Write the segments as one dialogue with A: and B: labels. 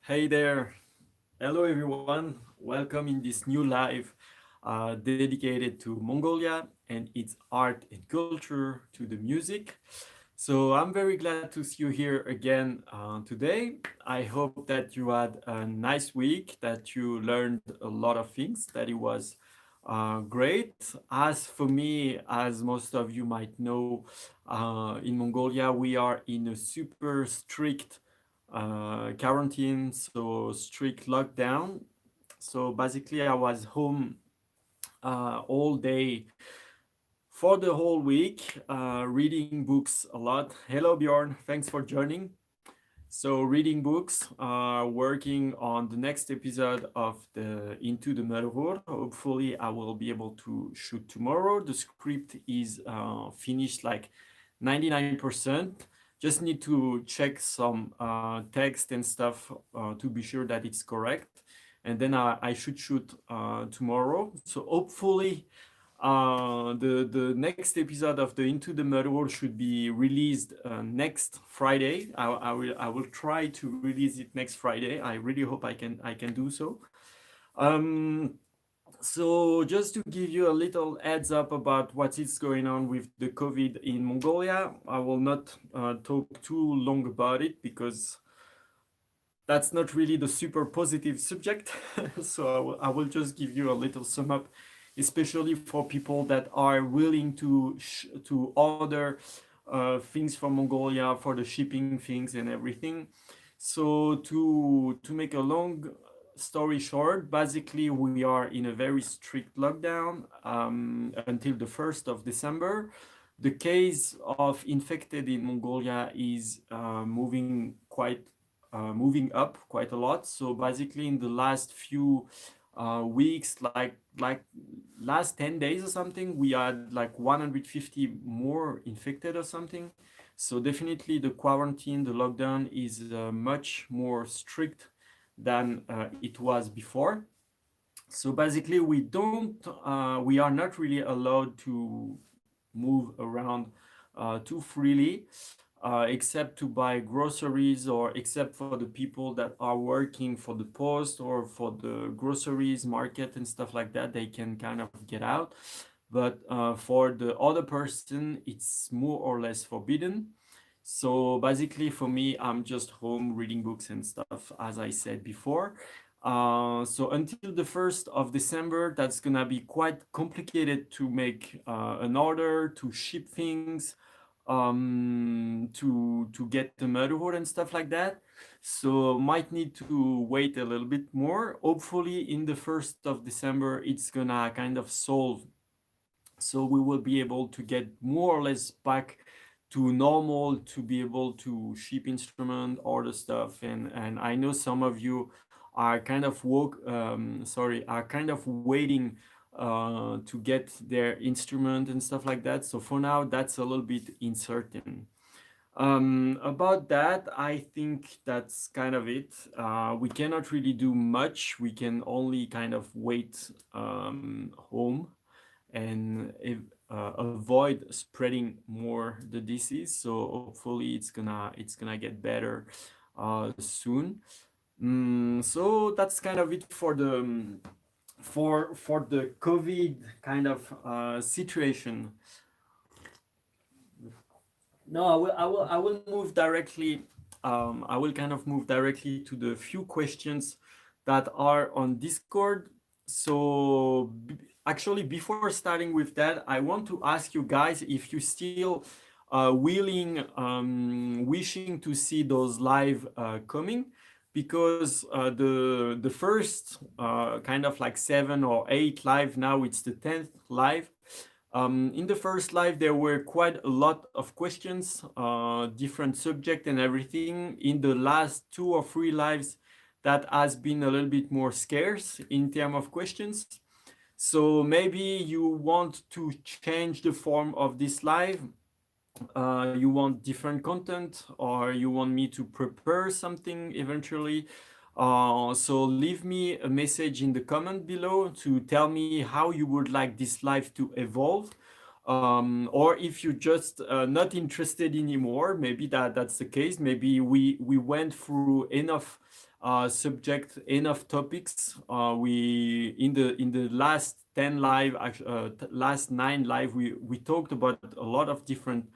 A: Hey there. Hello, everyone. Welcome in this new live dedicated to Mongolia and its art and culture to the music. So I'm very glad to see you here again today. I hope that you had a nice week, that you learned a lot of things, that it was great. As for me, as most of you might know, in Mongolia, we are in a super strict quarantine, so strict lockdown. So basically, I was home all day for the whole week, reading books a lot. Hello, Bjorn. Thanks for joining. So, reading books, working on the next episode of the Into the Murder. Hopefully, I will be able to shoot tomorrow. The script is finished like 99%. Just need to check some text and stuff to be sure that it's correct. And then I should shoot tomorrow. So, hopefully, the next episode of the Into the Mud World should be released next Friday. I will try to release it next Friday. I really hope I can do so. Um, so just to give you a little heads up about what is going on with the COVID in Mongolia, I will not talk too long about it because that's not really the super positive subject. So I will just give you a little sum up, especially for people that are willing to order things from Mongolia for the shipping things and everything. So to make a long story short, basically we are in a very strict lockdown until the 1st of December. The case of infected in Mongolia is moving up quite a lot. So basically, in the last few weeks, like last 10 days or something, we had like 150 more infected or something. So definitely, the quarantine, the lockdown is much more strict than it was before. So basically, we are not really allowed to move around too freely, except to buy groceries or except for the people that are working for the post or for the groceries market and stuff like that, they can kind of get out. But for the other person, it's more or less forbidden. So basically, for me, I'm just home reading books and stuff, as I said before. So until the 1st of December, that's gonna be quite complicated to make an order, to ship things, to get the motherhood and stuff like that. So might need to wait a little bit more. Hopefully, in the 1st of December, it's gonna kind of solve, so we will be able to get more or less back to normal, to be able to ship instrument, order stuff. And I know some of you are kind of are kind of waiting to get their instrument and stuff like that. So for now, that's a little bit uncertain. About that, I think that's kind of it. We cannot really do much. We can only kind of wait home and avoid spreading more the disease. So hopefully it's gonna get better soon. So that's kind of it for the COVID kind of situation. No, I will move directly. I will kind of move directly to the few questions that are on Discord. So actually, before starting with that, I want to ask you guys if you still wishing to see those live coming, because the first kind of like 7 or 8 live, now it's the 10th live. In the first live, there were quite a lot of questions, different subject and everything. In the last 2 or 3 lives, that has been a little bit more scarce in terms of questions. So maybe you want to change the form of this live. You want different content, or you want me to prepare something eventually. So leave me a message in the comment below to tell me how you would like this live to evolve. Or if you're just not interested anymore, maybe that's the case. Maybe we went through enough subject, enough topics. We in the last 10 live, last 9 live, we talked about a lot of different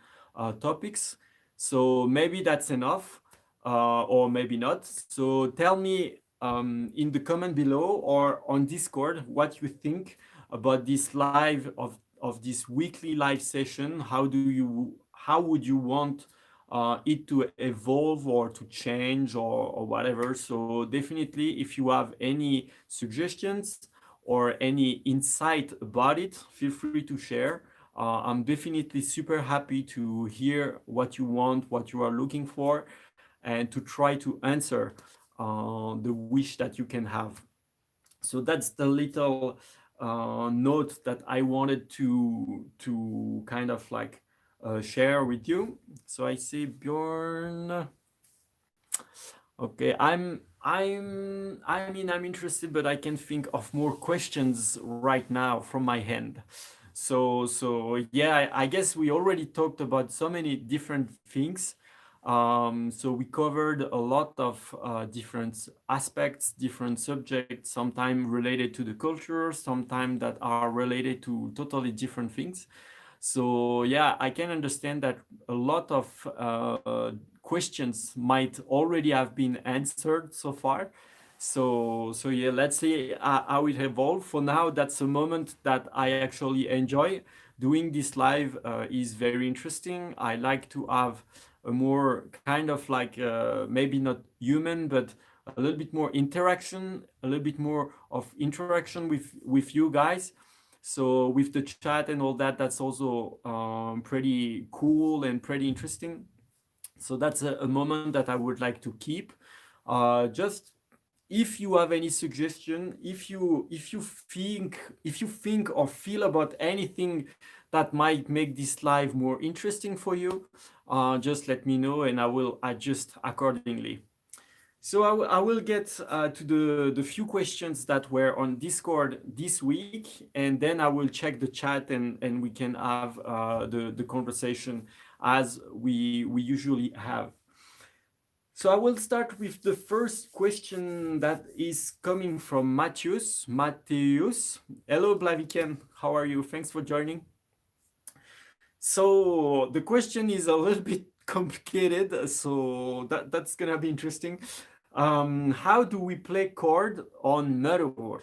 A: topics. So maybe that's enough, or maybe not. So tell me in the comment below or on Discord what you think about this live of this weekly live session. How would you want it to evolve or to change or whatever? So definitely, if you have any suggestions or any insight about it, feel free to share. I'm definitely super happy to hear what you want, what you are looking for, and to try to answer the wish that you can have. So that's the little note that I wanted to kind of like share with you. So I see Bjorn. Okay, I'm interested, but I can think of more questions right now from my hand. So yeah, I guess we already talked about so many different things. So we covered a lot of different aspects, different subjects, sometimes related to the culture, sometimes that are related to totally different things. So yeah, I can understand that a lot of questions might already have been answered so far. So yeah, let's see how it evolves. For now, that's a moment that I actually enjoy. Doing this live is very interesting. I like to have a more kind of like maybe not human, but a little bit more interaction, a little bit more of interaction with you guys. So with the chat and all that, that's also pretty cool and pretty interesting. So that's a moment that I would like to keep. Just if you have any suggestion, if you think or feel about anything that might make this live more interesting for you, just let me know and I will adjust accordingly. So I will get to the few questions that were on Discord this week, and then I will check the chat and we can have the conversation as we usually have. So I will start with the first question that is coming from Mateusz. Mateusz, hello BlaviKen, how are you? Thanks for joining. So the question is a little bit complicated, so that's gonna be interesting. How do we play chord on Morin?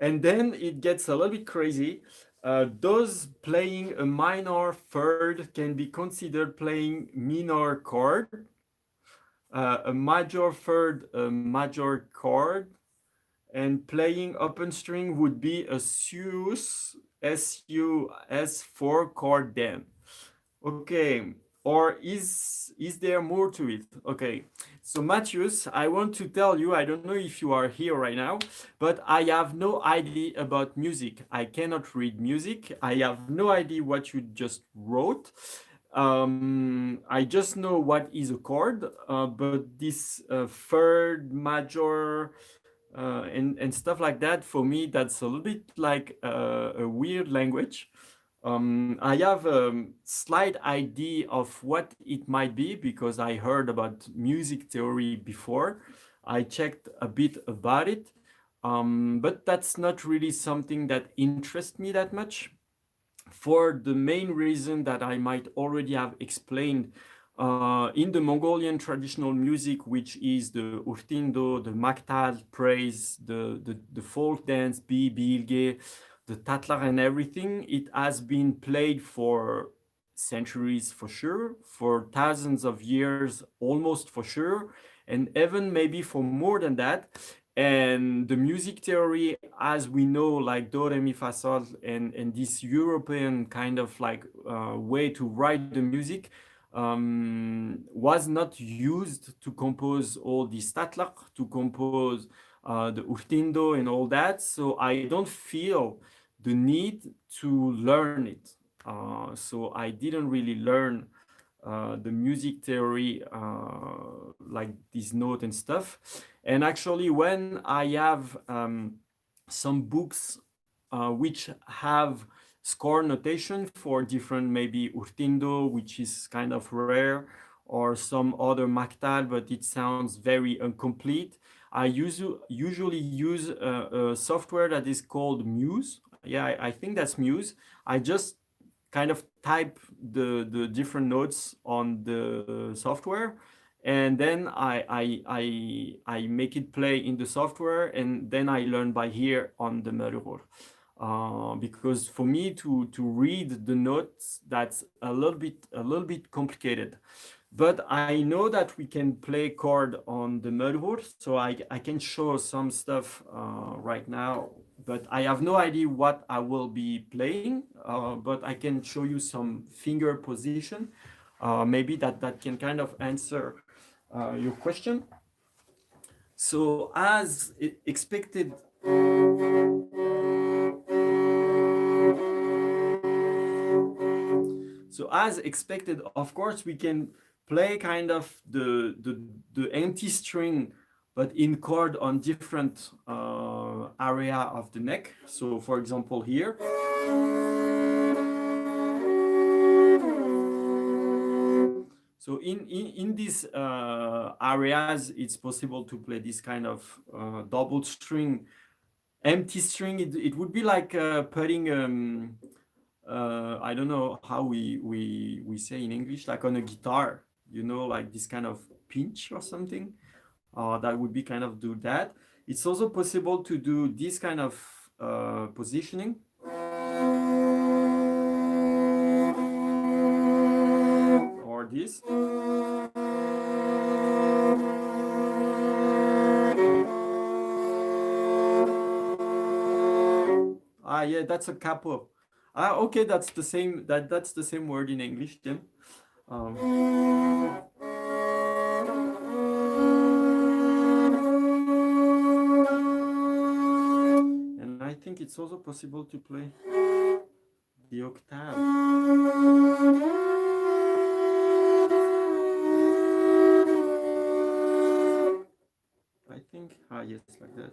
A: And then it gets a little bit crazy. Does playing a minor third can be considered playing minor chord? A major third, a major chord, and playing open string would be a sus 4 chord then. Okay, or is there more to it? Okay, so Matthews, I want to tell you, I don't know if you are here right now, but I have no idea about music. I cannot read music. I have no idea what you just wrote. I just know what is a chord, but this third major and stuff like that, for me, that's a little bit like a weird language. I have a slight idea of what it might be because I heard about music theory before. I checked a bit about it, but that's not really something that interests me that much for the main reason that I might already have explained in the Mongolian traditional music, which is the urtindo, the maktal, praise, the folk dance, bilge, the tatlar and everything, it has been played for centuries for sure, for thousands of years almost for sure, and even maybe for more than that. And the music theory, as we know, like do, re, mi, fa, sol, and this European kind of like way to write the music was not used to compose all the statlak, to compose the urtindo and all that. So I don't feel the need to learn it. So I didn't really learn the music theory, like this note and stuff. And actually, when I have some books which have score notation for different, maybe urtindo, which is kind of rare, or some other mactal, but it sounds very incomplete. I usually use a software that is called Muse. Yeah, I think that's Muse. I just kind of type the different notes on the software, and then I make it play in the software, and then I learn by ear on the Melodies. Because for me to read the notes, that's a little bit complicated. But I know that we can play chord on the Melodies, so I can show some stuff right now, but I have no idea what I will be playing, but I can show you some finger position. Maybe that can kind of answer your question. So as expected, of course, we can play kind of the empty string, but in chord on different area of the neck. So for example, here. So in these areas, it's possible to play this kind of double string, empty string. It would be like putting I don't know how we say in English, like on a guitar, like this kind of pinch or something. That would be kind of do that. It's also possible to do this kind of positioning. Or this. Yeah, that's a capo. Okay, that's the same. That's the same word in English, then. And I think it's also possible to play the octave. I think, yes, like that.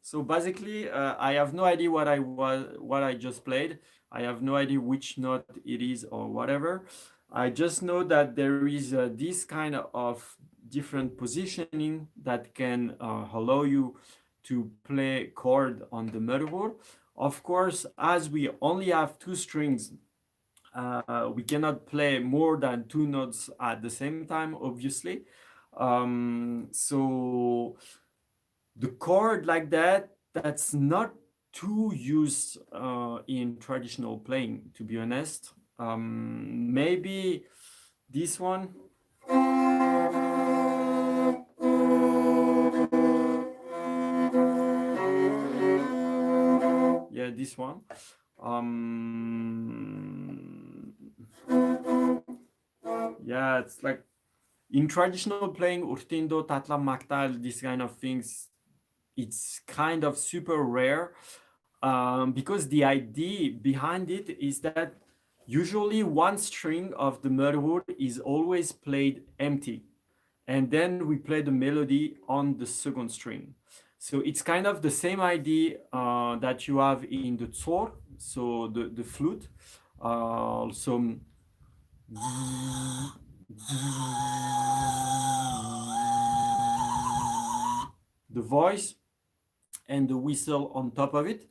A: So basically, I have no idea what I just played. I have no idea which note it is or whatever. I just know that there is this kind of different positioning that can allow you to play chord on the Melodies. Of course, as we only have two strings, we cannot play more than two notes at the same time, obviously. So the chord like that, that's not too used in traditional playing, to be honest. Maybe this one. Yeah, this one. Yeah, it's like in traditional playing, urtindo, tatla, mactal, these kind of things, it's kind of super rare, because the idea behind it is that usually one string of the Melodies is always played empty, and then we play the melody on the second string. So it's kind of the same idea that you have in the Tsuur, so the flute. So the voice and the whistle on top of it.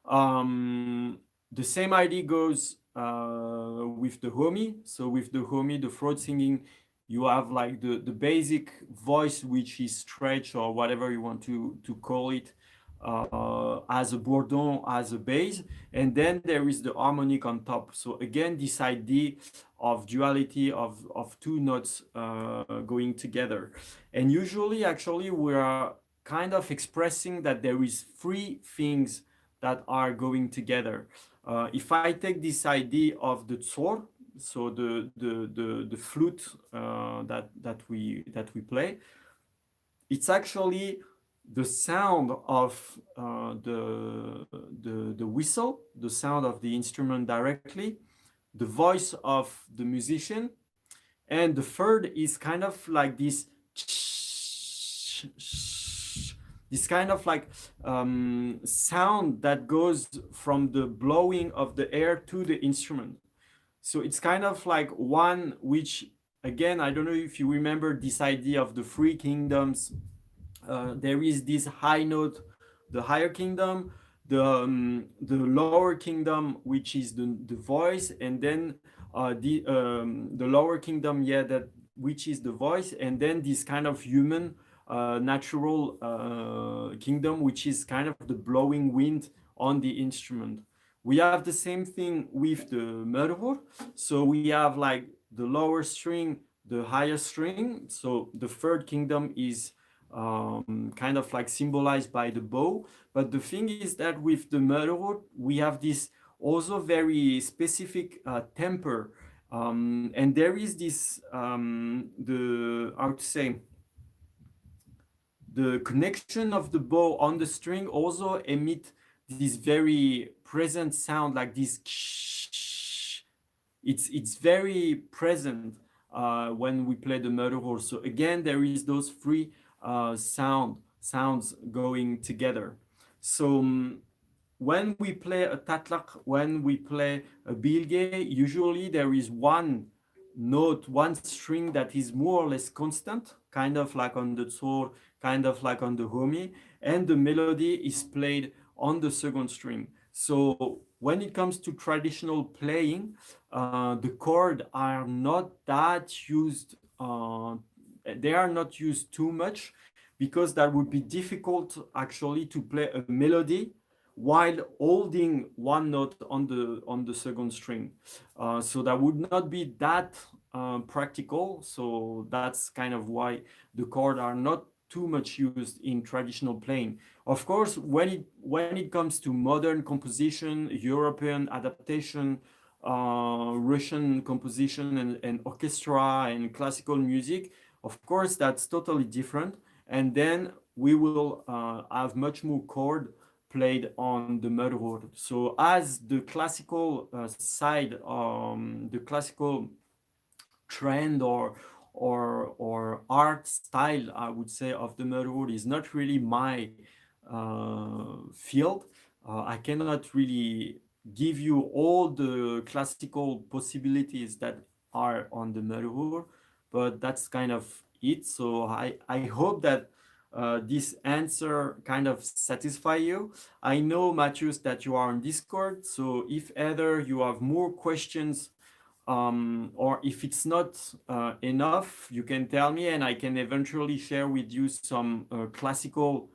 A: The same idea goes with the homi. So with the homi, the throat singing, you have like the basic voice, which is stretch or whatever you want to call it, as a bourdon, as a bass, and then there is the harmonic on top. So again, this idea of duality of two notes going together. And usually, actually, we are kind of expressing that there is three things that are going together. If I take this idea of the Tsuur, so the flute that we play, it's actually the sound of the whistle, the sound of the instrument directly, the voice of the musician, and the third is kind of like this this kind of like sound that goes from the blowing of the air to the instrument. So it's kind of like one which, again, I don't know if you remember this idea of the three kingdoms. There is this high note, the higher kingdom, the lower kingdom, which is the voice, and then the lower kingdom, yeah, that which is the voice, and then this kind of human natural kingdom, which is kind of the blowing wind on the instrument. We have the same thing with the Merhor. So we have like the lower string, the higher string. So the third kingdom is kind of like symbolized by the bow. But the thing is that with the Merhor, we have this also very specific temper. And there is this, the, how to say, the connection of the bow on the string also emit this very present sound, like this. It's very present when we play the murder. So again, there is those three sounds going together. So when we play a tatlak, when we play a bilge, usually there is one note, one string that is more or less constant, kind of like on the Tsuur, kind of like on the homi, and the melody is played on the second string. So when it comes to traditional playing, the chords are not that used, they are not used too much, because that would be difficult actually to play a melody while holding one note on the second string. So that would not be that practical. So that's kind of why the chords are not too much used in traditional playing. Of course, when it comes to modern composition, European adaptation, Russian composition, and orchestra and classical music, of course, that's totally different. And then we will have much more chord played on the mudhorn. So as the classical side, the classical trend or art style, I would say, of the mudhorn is not really my field. I cannot really give you all the classical possibilities that are on the mudhorn, but that's kind of it. So I hope that this answer kind of satisfy you. I know, Mateusz, that you are on Discord, so if either you have more questions, or if it's not enough, you can tell me, and I can eventually share with you some classical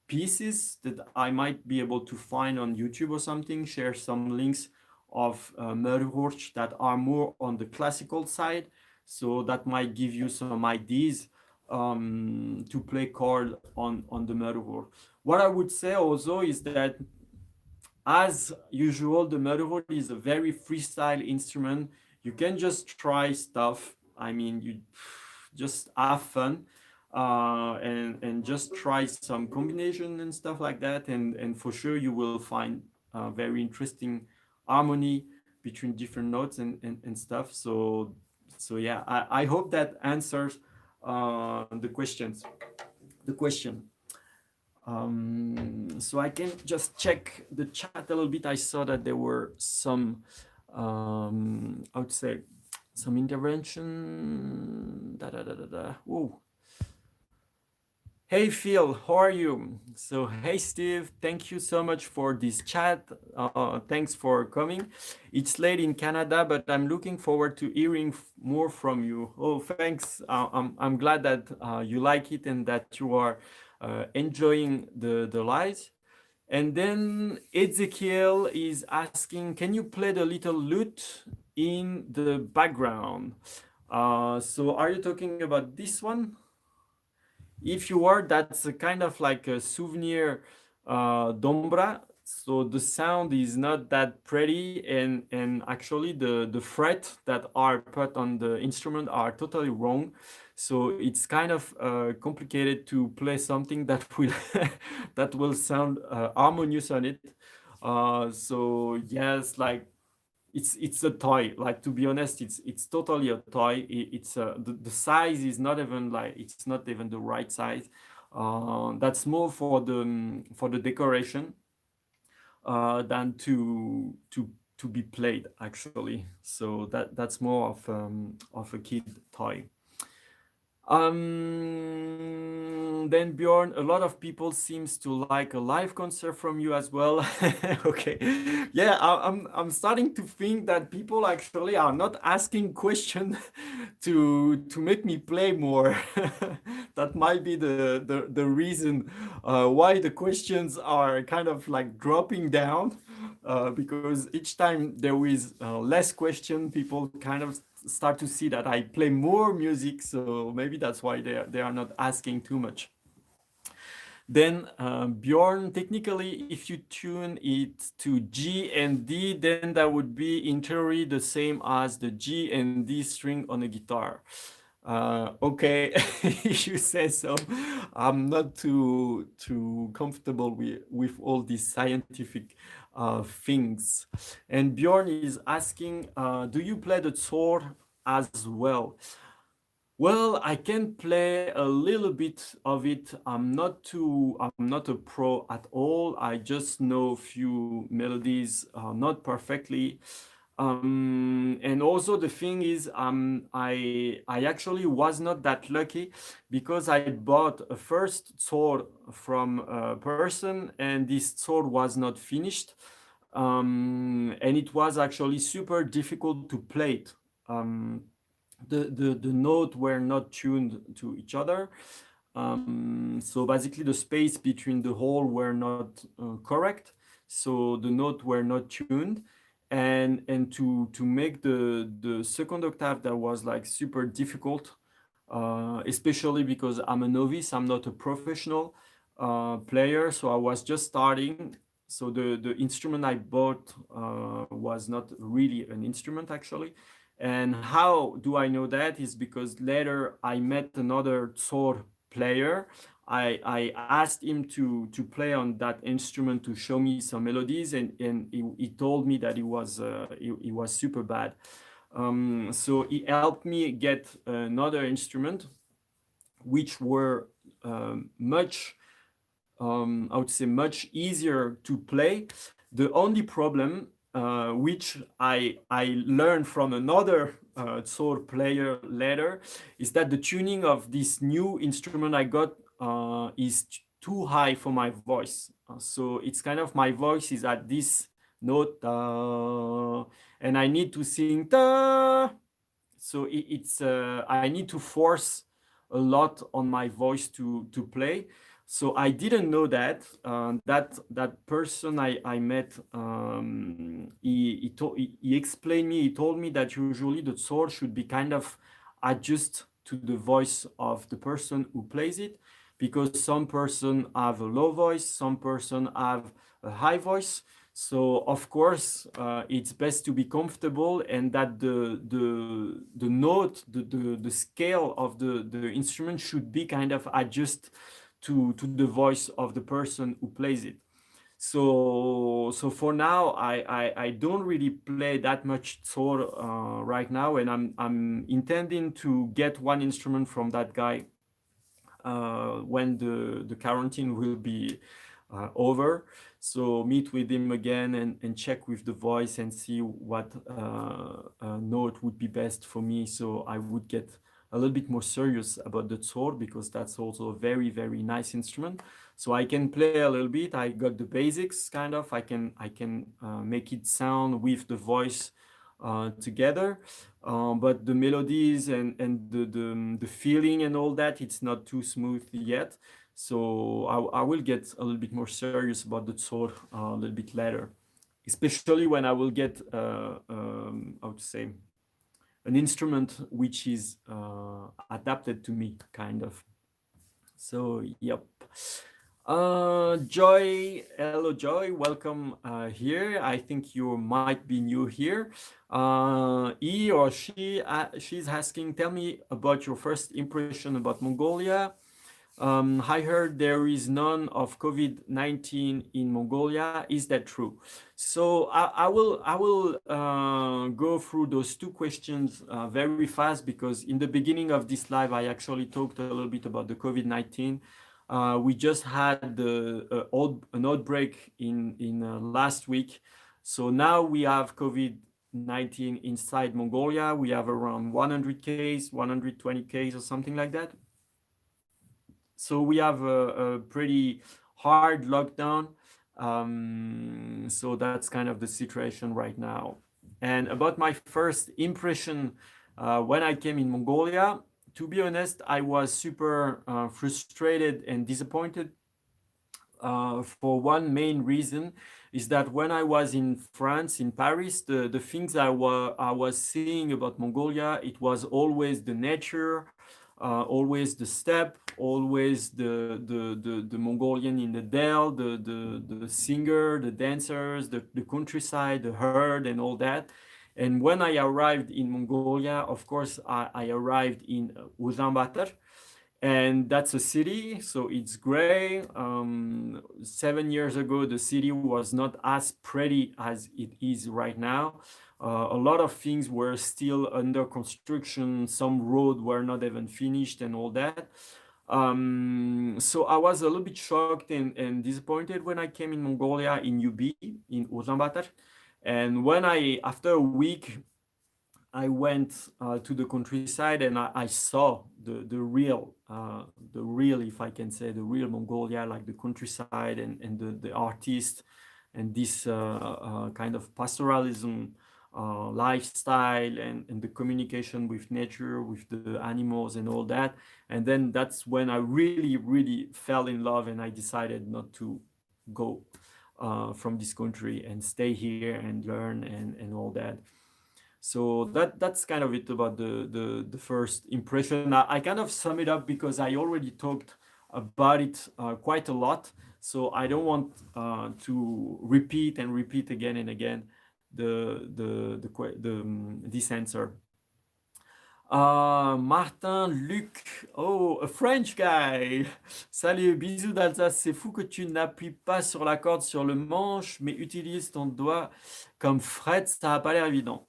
A: pieces that I might be able to find on YouTube or something, share some links of Murhurch that are more on the classical side. So that might give you some ideas to play chord on the Murhur. What I would say also is that, as usual, the Murhur is a very freestyle instrument. You can just try stuff. I mean, you just have fun and just try some combination and stuff like that. And for sure, you will find very interesting harmony between different notes and stuff. So yeah, I hope that answers the questions. The question. So I can just check the chat a little bit. I saw that there were some, I would say, some intervention. Ooh. Hey Phil, how are you? So hey Steve, thank you so much for this chat. Thanks for coming. It's late in Canada, but I'm looking forward to hearing more from you. Oh, thanks. I'm glad that you like it and that you are enjoying the lives. And then Ezekiel is asking, can you play the little lute in the background? So are you talking about this one? If you are, that's a kind of like a souvenir dombra. So the sound is not that pretty, and actually the fret that are put on the instrument are totally wrong. So it's kind of complicated to play something that will that will sound harmonious on it. So yes, like it's a toy. Like, to be honest, it's totally a toy. It's the size is not even like, it's not even the right size. That's more for the decoration than to be played actually. So that's more of a kid toy. Then Bjorn, a lot of people seems to like a live concert from you as well. Okay, yeah, I'm starting to think that people actually are not asking questions to make me play more. That might be the reason why the questions are kind of like dropping down. Because each time there is less question, people kind of start to see that I play more music, so maybe that's why they are not asking too much. Then Bjorn, technically, if you tune it to G and D, then that would be in theory the same as the G and D string on a guitar. Okay, you say so. I'm not too comfortable with all these scientific things. And Bjorn is asking, do you play the Tsuur as well? Well, I can play a little bit of it. I'm not a pro at all. I just know a few melodies, not perfectly. And also the thing is, I actually was not that lucky because I bought a first sword from a person, and this sword was not finished, and it was actually super difficult to play it. Um, the note were not tuned to each other. So basically the space between the hole were not correct. So the note were not tuned. And to make the second octave, that was like super difficult, especially because I'm a novice, I'm not a professional player, so I was just starting. So the instrument I bought was not really an instrument actually. And how do I know that? Is because later I met another Tsuur player. I asked him to play on that instrument to show me some melodies, and he told me that he was super bad. So he helped me get another instrument, which were much, I would say, much easier to play. The only problem, which I learned from another Tsuur player later, is that the tuning of this new instrument I got is too high for my voice. So it's kind of my voice is at this note, and I need to sing da. So it's I need to force a lot on my voice to play. So I didn't know that that person I met, he explained me, he told me that usually the sword should be kind of adjust to the voice of the person who plays it, because some person have a low voice, some person have a high voice. So of course, it's best to be comfortable, and that the note, the scale of the instrument should be kind of adjust to the voice of the person who plays it. So for now, I don't really play that much Tsuur right now, and I'm intending to get one instrument from that guy when the quarantine will be over. So meet with him again and check with the voice and see what note would be best for me. So I would get a little bit more serious about the Tsuur, because that's also a very, very nice instrument. So I can play a little bit. I got the basics kind of. I can make it sound with the voice together. But the melodies and the feeling and all that, it's not too smooth yet. So I will get a little bit more serious about the Tsuur a little bit later, especially when I will get, I would say, an instrument which is adapted to me, kind of. So, yep. Joy, hello Joy, welcome here. I think you might be new here. He or she's asking, tell me about your first impression about Mongolia. I heard there is none of COVID-19 in Mongolia. Is that true? So I will go through those two questions very fast, because in the beginning of this live, I actually talked a little bit about the COVID-19. We just had an outbreak in last week. So now we have COVID-19 inside Mongolia. We have around 100 cases, 120 cases or something like that. So we have a pretty hard lockdown. So that's kind of the situation right now. And about my first impression when I came in Mongolia, to be honest, I was super frustrated and disappointed for one main reason is that when I was in France, in Paris, the things I was seeing about Mongolia, it was always the nature, always the steppe, always the Mongolian in the dell, the singer, the dancers, the countryside, the herd, and all that. And when I arrived in Mongolia, of course, I arrived in Ulaanbaatar, and that's a city, so it's gray. 7 years ago, the city was not as pretty as it is right now. A lot of things were still under construction. Some roads were not even finished and all that. So I was a little bit shocked and disappointed when I came in Mongolia, in UB, in Ulaanbaatar. And after a week, I went to the countryside and I saw the real, if I can say, the real Mongolia, like the countryside and the artists and this kind of pastoralism lifestyle and the communication with nature, with the animals and all that. And then that's when I really, really fell in love and I decided not to go from this country and stay here and learn and all that. So that's kind of it about the first impression. I kind of sum it up because I already talked about it quite a lot. So I don't want to repeat and repeat again and again this answer. Martin Luc, oh, a French guy. Salut, bisous d'Alsace. C'est fou que tu n'appuies pas sur la corde sur le manche, mais utilises ton doigt comme fret. Ça n'a pas l'air évident.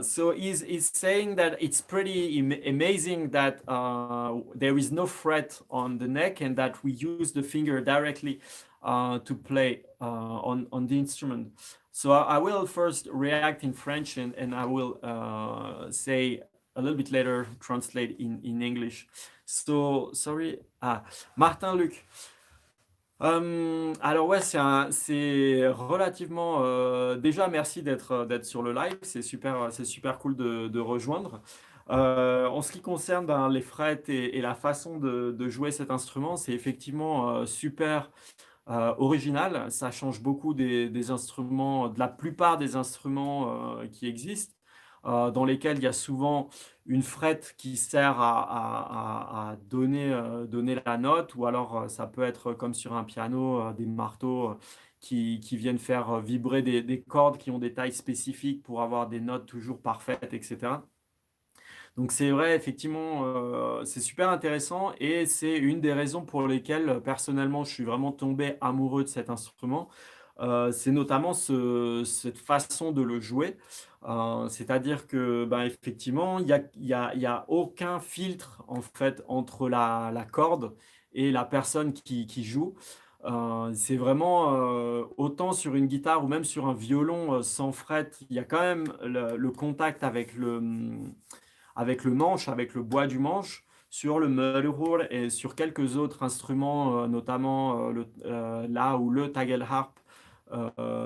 A: So he's saying that it's pretty amazing that there is no fret on the neck and that we use the finger directly to play on the instrument. So I will first react in French and I will say a little bit later, translate in English. So, sorry. Martin Luc. Alors ouais, c'est relativement. Déjà, merci d'être sur le live. C'est super cool de rejoindre. En ce qui concerne les frettes et la façon de jouer cet instrument, c'est effectivement super original. Ça change beaucoup des instruments, de la plupart des instruments qui existent, dans lesquels il y a souvent une frette qui sert à donner la note, ou alors ça peut être comme sur un piano, des marteaux qui viennent faire vibrer des cordes qui ont des tailles spécifiques pour avoir des notes toujours parfaites, etc. Donc c'est vrai, effectivement, c'est super intéressant et c'est une des raisons pour lesquelles personnellement je suis vraiment tombé amoureux de cet instrument. C'est notamment cette façon de le jouer. C'est-à-dire que, ben, effectivement, il y a aucun filtre en fait entre la corde et la personne qui joue. C'est vraiment autant sur une guitare ou même sur un violon sans fret, il y a quand même le contact avec le manche, avec le bois du manche. Sur le Morin Huur et sur quelques autres instruments, notamment là où le tagelharp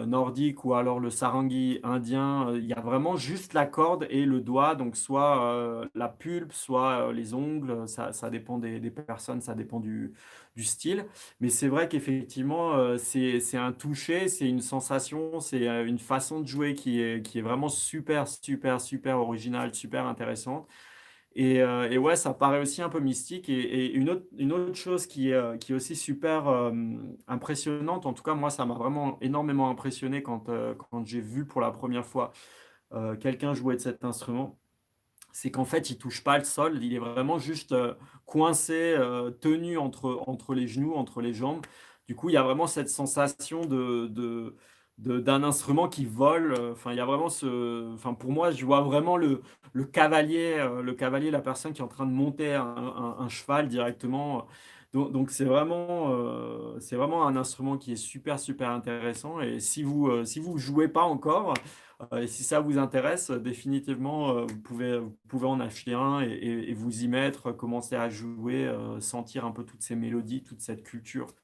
A: nordique ou alors le sarangi indien, il y a vraiment juste la corde et le doigt, donc soit la pulpe, soit les ongles, ça dépend des personnes, ça dépend du style. Mais c'est vrai qu'effectivement, c'est un toucher, c'est une sensation, c'est une façon de jouer qui est vraiment super, super, super originale, super intéressante. Et ouais, ça paraît aussi un peu mystique. Et une autre chose qui est aussi super impressionnante, en tout cas moi ça m'a vraiment énormément impressionné quand j'ai vu pour la première fois quelqu'un jouer de cet instrument, c'est qu'en fait il touche pas le sol, il est vraiment juste coincé, tenu entre les genoux, entre les jambes. Du coup il y a vraiment cette sensation d'un instrument qui vole. Enfin, il y a vraiment enfin, pour moi, je vois vraiment le cavalier, la personne qui est en train de monter un cheval directement. Donc c'est vraiment un instrument qui est super, super intéressant. Et si vous jouez pas encore, et si ça vous intéresse, définitivement, vous pouvez en acheter un et vous y mettre, commencer à jouer, sentir un peu toutes ces mélodies, toute cette culture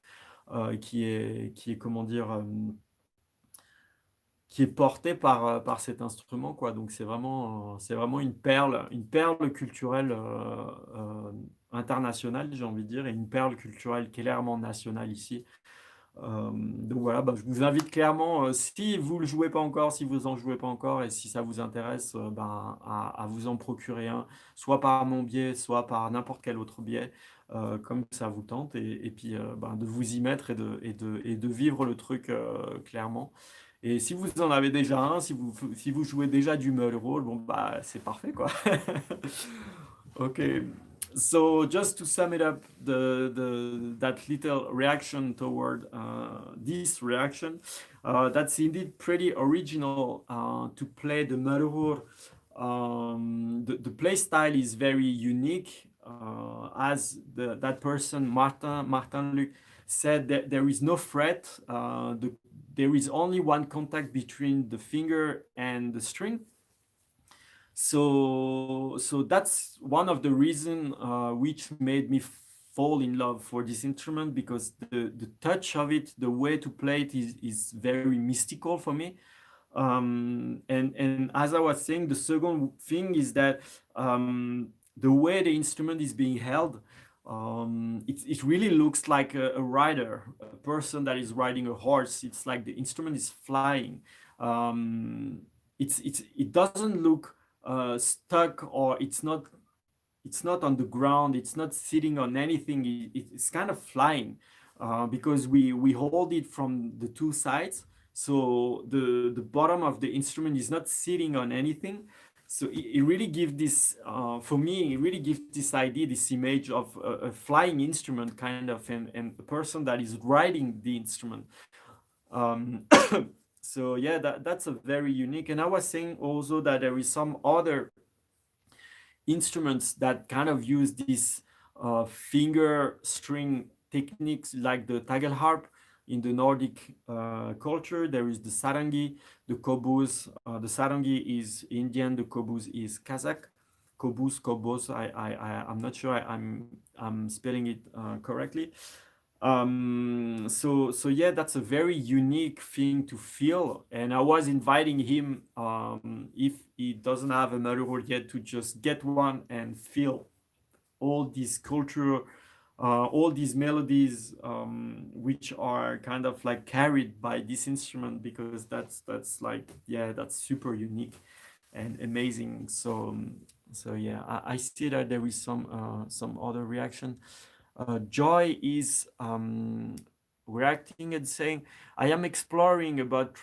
A: qui est, comment dire, qui est portée par cet instrument, quoi. Donc c'est vraiment une perle culturelle internationale, j'ai envie de dire, et une perle culturelle clairement nationale ici. Donc voilà, bah, je vous invite clairement, si vous ne le jouez pas encore, si vous en jouez pas encore, et si ça vous intéresse, ben, à vous en procurer un, soit par mon biais, soit par n'importe quel autre biais, comme ça vous tente, et puis ben, de vous y mettre et de vivre le truc clairement. Et si vous en avez déjà un, si vous jouez déjà du Morel, bon bah c'est parfait quoi. Okay, so just to sum it up, that little reaction toward this reaction, that's indeed pretty original to play the Marhur. The play style is very unique, as that person Martin Luc said that there is no fret. There is only one contact between the finger and the string, so that's one of the reason which made me fall in love for this instrument, because the touch of it, the way to play it is very mystical for me. And as I was saying, the second thing is that the way the instrument is being held, it really looks like a rider, a person that is riding a horse. It's like the instrument is flying. It doesn't look stuck, or it's not on the ground, it's not sitting on anything. It's kind of flying, because we hold it from the two sides, so the bottom of the instrument is not sitting on anything. So it really gives this, for me, it really gives this idea, this image of a flying instrument kind of, and a person that is riding the instrument. um, so yeah, that's a very unique. And I was saying also that there is some other instruments that kind of use these finger string techniques, like the tagelharp in the Nordic culture. There is the sarangi, the kobuz. The sarangi is Indian, the kobuz is Kazakh. Kobuz. I'm not sure I'm spelling it correctly. So yeah, that's a very unique thing to feel. And I was inviting him, if he doesn't have a Marihor yet, to just get one and feel all this culture, all these melodies, which are kind of like carried by this instrument, because that's like, yeah, that's super unique and amazing. So yeah, I see that there is some other reaction. Joy is reacting and saying, I am exploring about the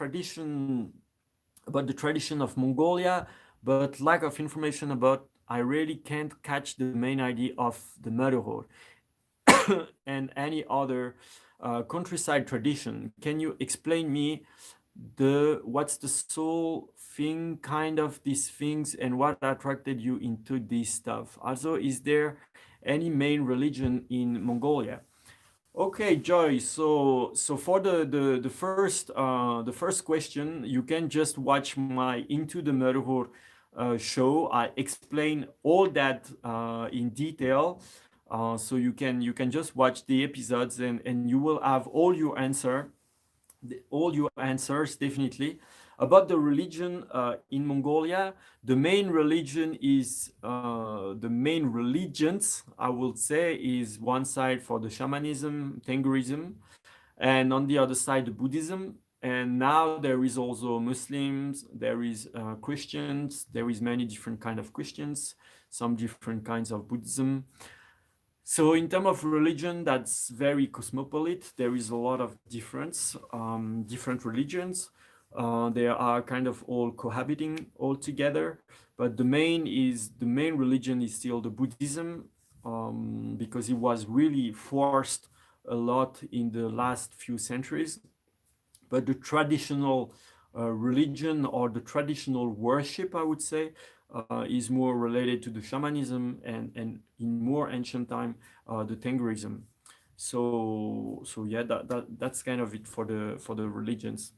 A: tradition of Mongolia, but lack of information about, I really can't catch the main idea of the Marihor and any other countryside tradition. Can you explain me what's the soul thing, kind of these things, and what attracted you into this stuff? Also, is there any main religion in Mongolia? Okay, Joy. So for the first question, you can just watch my Into the Murhur show. I explain all that in detail. So you can just watch the episodes, and you will have all your answers definitely. About the religion in Mongolia, the main religions, I would say, is one side for the shamanism, Tengurism, and on the other side the Buddhism. And now there is also Muslims, there is Christians, there is many different kind of Christians, some different kinds of Buddhism. So in terms of religion, that's very cosmopolitan. There is a lot of different religions. They are kind of all cohabiting all together, but the main religion is still the Buddhism, because it was really forced a lot in the last few centuries. but the traditional religion or the traditional worship, I would say, is more related to the shamanism and in more ancient time, the Tengrism. So yeah, that's kind of it for the religions.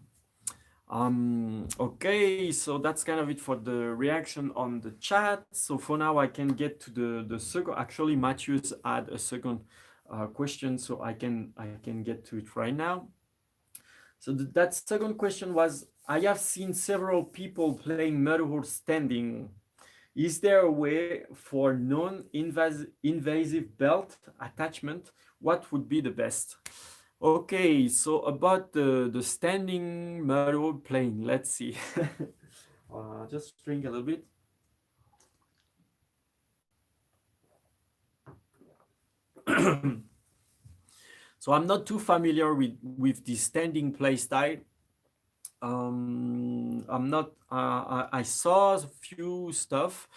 A: Okay, so that's kind of it for the reaction on the chat. So for now, I can get to the second. Actually, Matthews had a second question, so I can get to it right now. So that second question was: I have seen several people playing Morin standing. Is there a way for non-invasive belt attachment? What would be the best? Okay, so about the standing model plane, let's see. Just drink a little bit. So I'm not too familiar with the standing play style. I'm not. I saw a few stuff.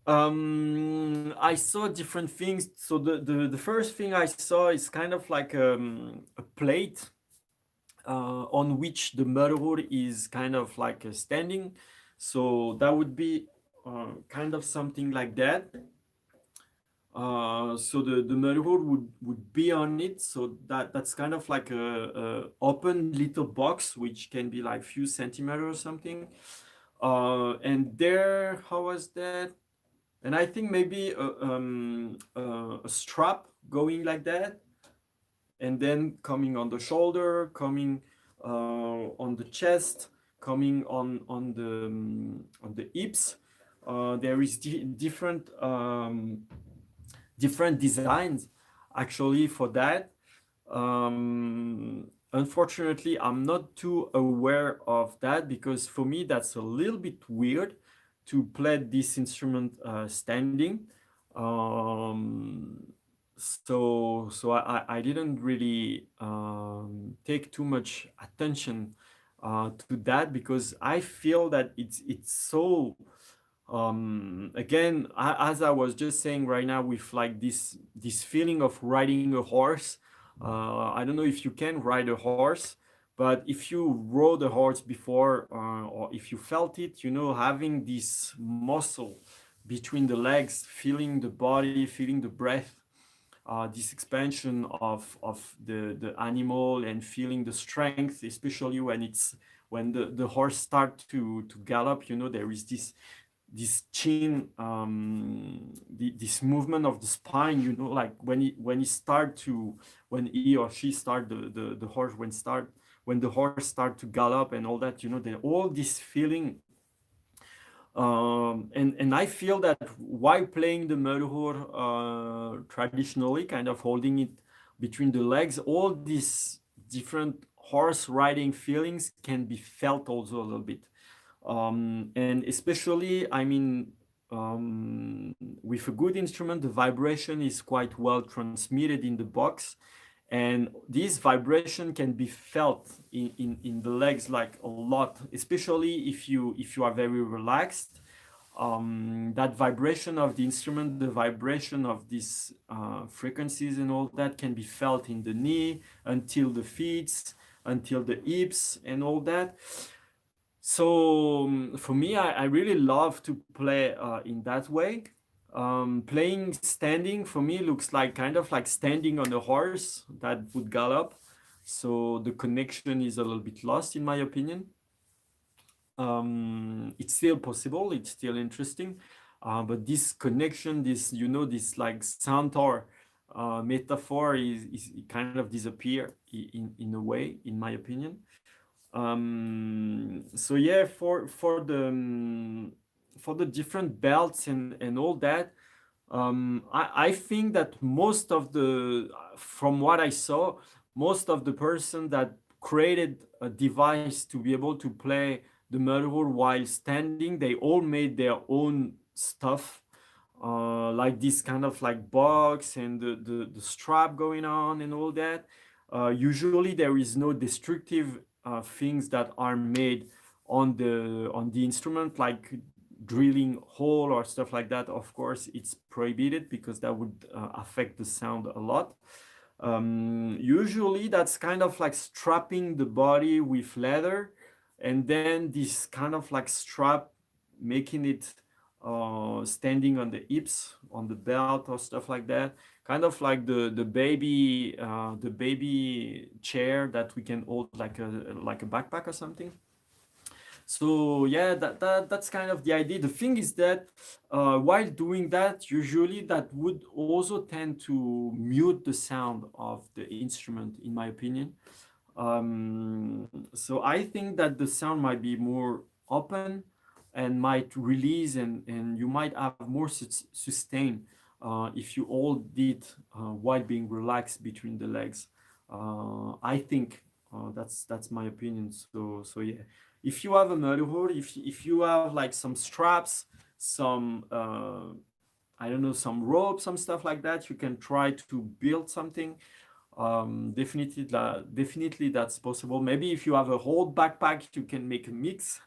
A: I saw different things. So the first thing I saw is kind of like a plate on which the murderer is kind of like standing. So that would be kind of something like that. So the murderer would be on it. So that's kind of like a open little box, which can be like few centimeters or something. And there, how was that? And I think maybe a strap going like that, and then coming on the shoulder, coming on the chest, coming on the hips. There is different designs actually for that. Unfortunately, I'm not too aware of that because for me that's a little bit weird to play this instrument standing. Um, so I didn't really take too much attention to that because I feel that it's so again, as I was just saying right now, with like this feeling of riding a horse. I don't know if you can ride a horse, but if you rode a horse before, or if you felt it, having this muscle between the legs, feeling the body, feeling the breath, this expansion of the animal, and feeling the strength, especially when the horse start to gallop. There is this chin, this movement of the spine, like when he or she start the horse, when the horse start to gallop and all that, all this feeling. And I feel that while playing the Melodies traditionally, kind of holding it between the legs, all these different horse riding feelings can be felt also a little bit. And especially, I mean, with a good instrument, the vibration is quite well transmitted in the box. And this vibration can be felt in the legs like a lot, especially if you are very relaxed. That vibration of the instrument, the vibration of these frequencies and all that can be felt in the knee, until the feet, until the hips and all that. So for me, I really love to play in that way. Playing standing for me looks like kind of like standing on a horse that would gallop. So the connection is a little bit lost, in my opinion. It's still possible, it's still interesting, but this connection, this like centaur metaphor is kind of disappear in a way, in my opinion. So yeah, for the different belts and all that, I think that from what I saw, most of the person that created a device to be able to play the murder while standing, they all made their own stuff, like this kind of like box and the strap going on and all that. Usually there is no destructive things that are made on the instrument, like drilling hole or stuff like that. Of course, it's prohibited because that would affect the sound a lot. Usually that's kind of like strapping the body with leather, and then this kind of like strap making it standing on the hips, on the belt or stuff like that, kind of like the baby chair that we can hold like a backpack or something. So yeah, that's kind of the idea. The thing is that while doing that, usually that would also tend to mute the sound of the instrument, in my opinion. So I think that the sound might be more open and might release, and you might have more sustain if you hold it while being relaxed between the legs. I think that's my opinion. So yeah, if you have a murder, if you have like some straps, some I don't know, some rope, some stuff like that, you can try to build something. Definitely that's possible. Maybe if you have a whole backpack, you can make a mix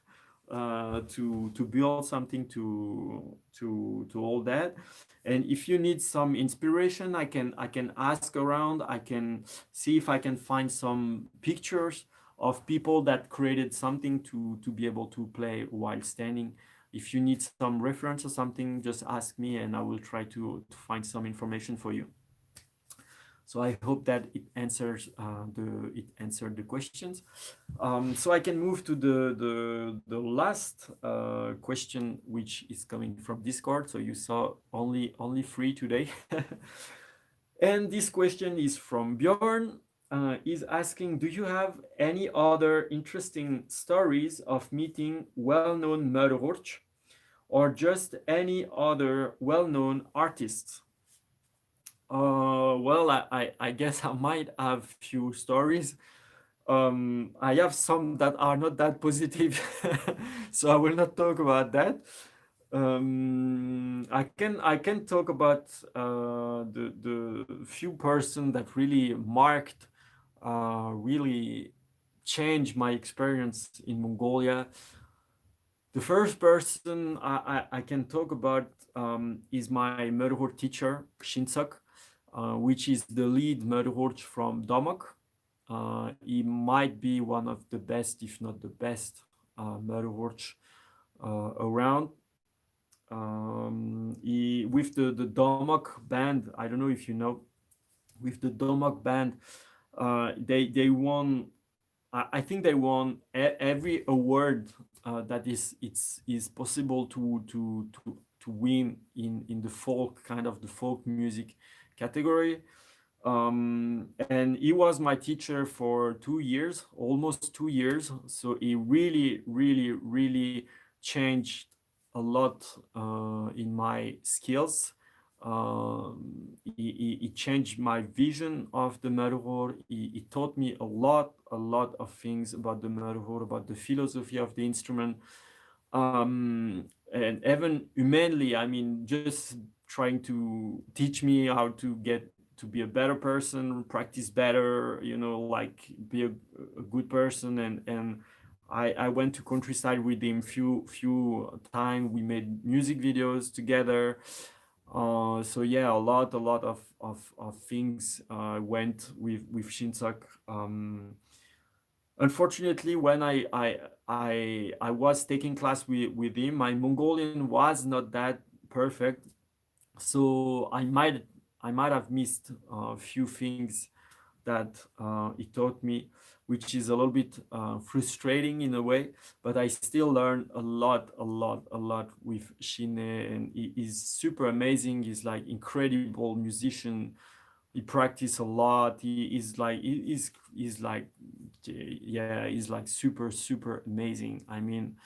A: to build something to all that. And if you need some inspiration, I can ask around. I can see if I can find some pictures of people that created something to be able to play while standing. If you need some reference or something, just ask me and I will try to find some information for you. So I hope that it answered the questions. So I can move to the last question, which is coming from Discord. So you saw only three today. And this question is from Bjorn. Is asking, do you have any other interesting stories of meeting well-known murderers or just any other well-known artists? Well, I guess I might have few stories. I have some that are not that positive, so I will not talk about that. I can talk about the few person that really marked, really changed my experience in Mongolia. The first person I can talk about is my Murhur teacher, Shinsak, which is the lead Murhur from Domok. He might be one of the best, if not the best, Murhur around. With the Domok band, I don't know if you know, with the Domok band, they won. I think they won every award that is possible to win in the folk, kind of the folk music category. And he was my teacher for 2 years, almost 2 years. So he really changed a lot in my skills. He changed my vision of the Merhor. He taught me a lot of things about the Merhor, about the philosophy of the instrument. And even humanly, I mean, just trying to teach me how to get to be a better person, practice better, like be a good person. And I went to countryside with him few time. We made music videos together. So yeah, a lot of things went with Shinsak. Unfortunately, when I was taking class with him, my Mongolian was not that perfect, so I might have missed a few things that he taught me, which is a little bit frustrating in a way. But I still learn a lot with Shine, and he is super amazing. He's like incredible musician. He practice a lot. He's like yeah, he's like super amazing. I mean,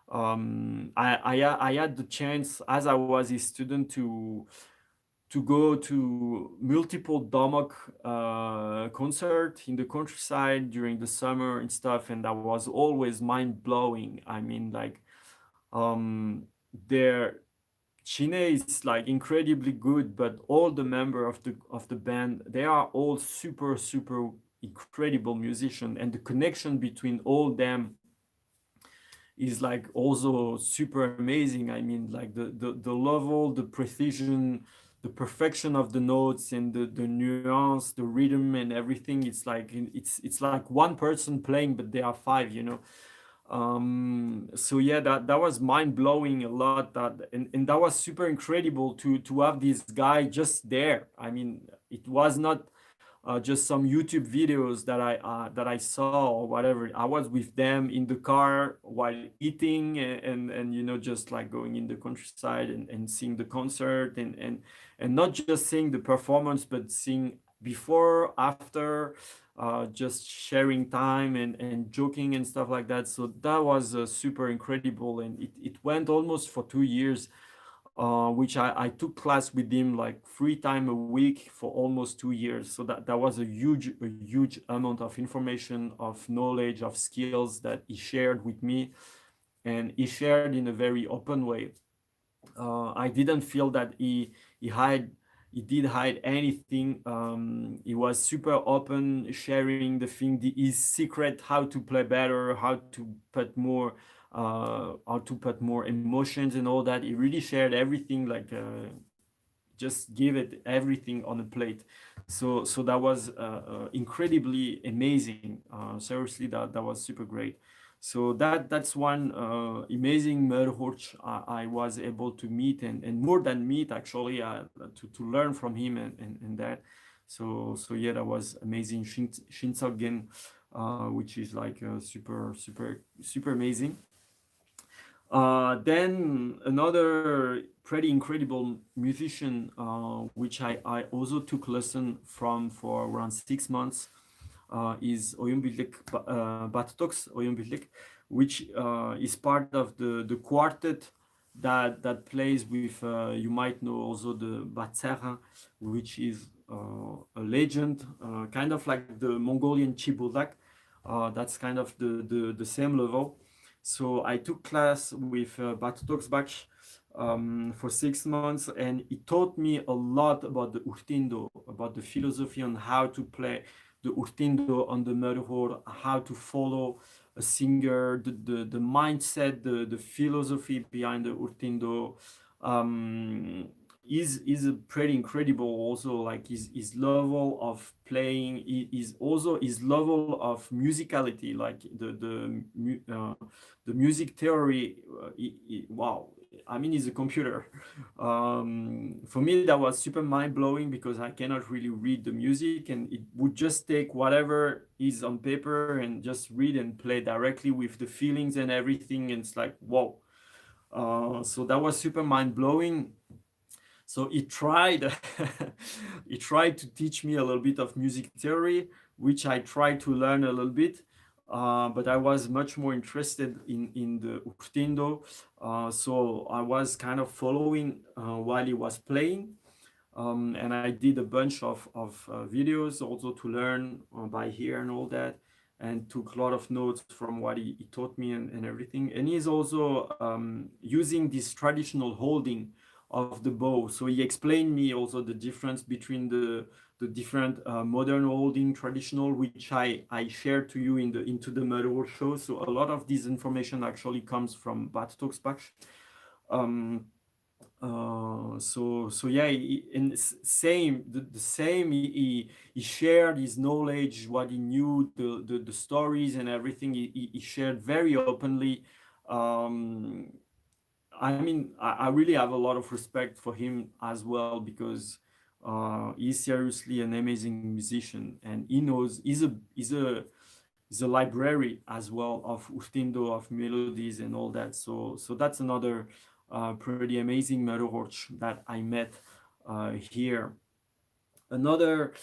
A: I had the chance as I was a student to go to multiple Domok concert in the countryside during the summer and stuff, and that was always mind blowing. I mean, like, their Chine is like incredibly good, but all the member of the band, they are all super incredible musician, and the connection between all them is like also super amazing. I mean, like the level, the precision, the perfection of the notes and the nuance, the rhythm and everything. It's like it's like one person playing, but there are five, you know. So yeah, that was mind blowing a lot. And that was super incredible to have this guy just there. I mean, it was not just some YouTube videos that I saw or whatever. I was with them in the car while eating and you know, just like going in the countryside and seeing the concert and not just seeing the performance, but seeing before, after, just sharing time and joking and stuff like that. So that was super incredible, and it went almost for 2 years, which I took class with him like 3 times a week for almost 2 years. So that was a huge amount of information, of knowledge, of skills that he shared with me, and he shared in a very open way. I didn't feel that he hide he did hide anything. He was super open, sharing his secret, how to play better, how to put more emotions and all that. He really shared everything, like just give it everything on a plate. So that was incredibly amazing. Seriously, that was super great. So that's one amazing Merhorch I was able to meet, and more than meet actually, to learn from him and that. So yeah, that was amazing. Shinsalgen, which is like super amazing. Then another pretty incredible musician, which I also took lesson from for around 6 months, is Batox Oyunbirlik, which is part of the quartet that plays with, you might know also the Batserra, which is a legend, kind of like the Mongolian Chibudak. That's kind of the same level. So I took class with Batox Bach for 6 months, and it taught me a lot about the urtindo, about the philosophy on how to play the urtindo on the Merhor, how to follow a singer, the mindset, the philosophy behind the urtindo. Um, is a pretty incredible also, like his level of playing is also his level of musicality, like the music theory. Wow, I mean, he's a computer. For me, that was super mind blowing because I cannot really read the music, and it would just take whatever is on paper and just read and play directly with the feelings and everything. And it's like, whoa. So that was super mind blowing. So he tried, he tried to teach me a little bit of music theory, which I tried to learn a little bit. But I was much more interested in the urtindo. So I was kind of following while he was playing. And I did a bunch of videos also to learn by ear and all that, and took a lot of notes from what he taught me and everything. And he's also using this traditional holding of the bow. So he explained me also the difference between the different modern holding, traditional, which I shared to you into the Merhor show. So a lot of this information actually comes from Bad Talksbach. Um, so yeah, and same the same. He shared his knowledge, what he knew, the stories and everything. He shared very openly. Um, I mean, I really have a lot of respect for him as well, because he's seriously an amazing musician, and he knows he's a library as well of urtindo, of melodies and all that. So that's another pretty amazing Merhorch that I met here. Another,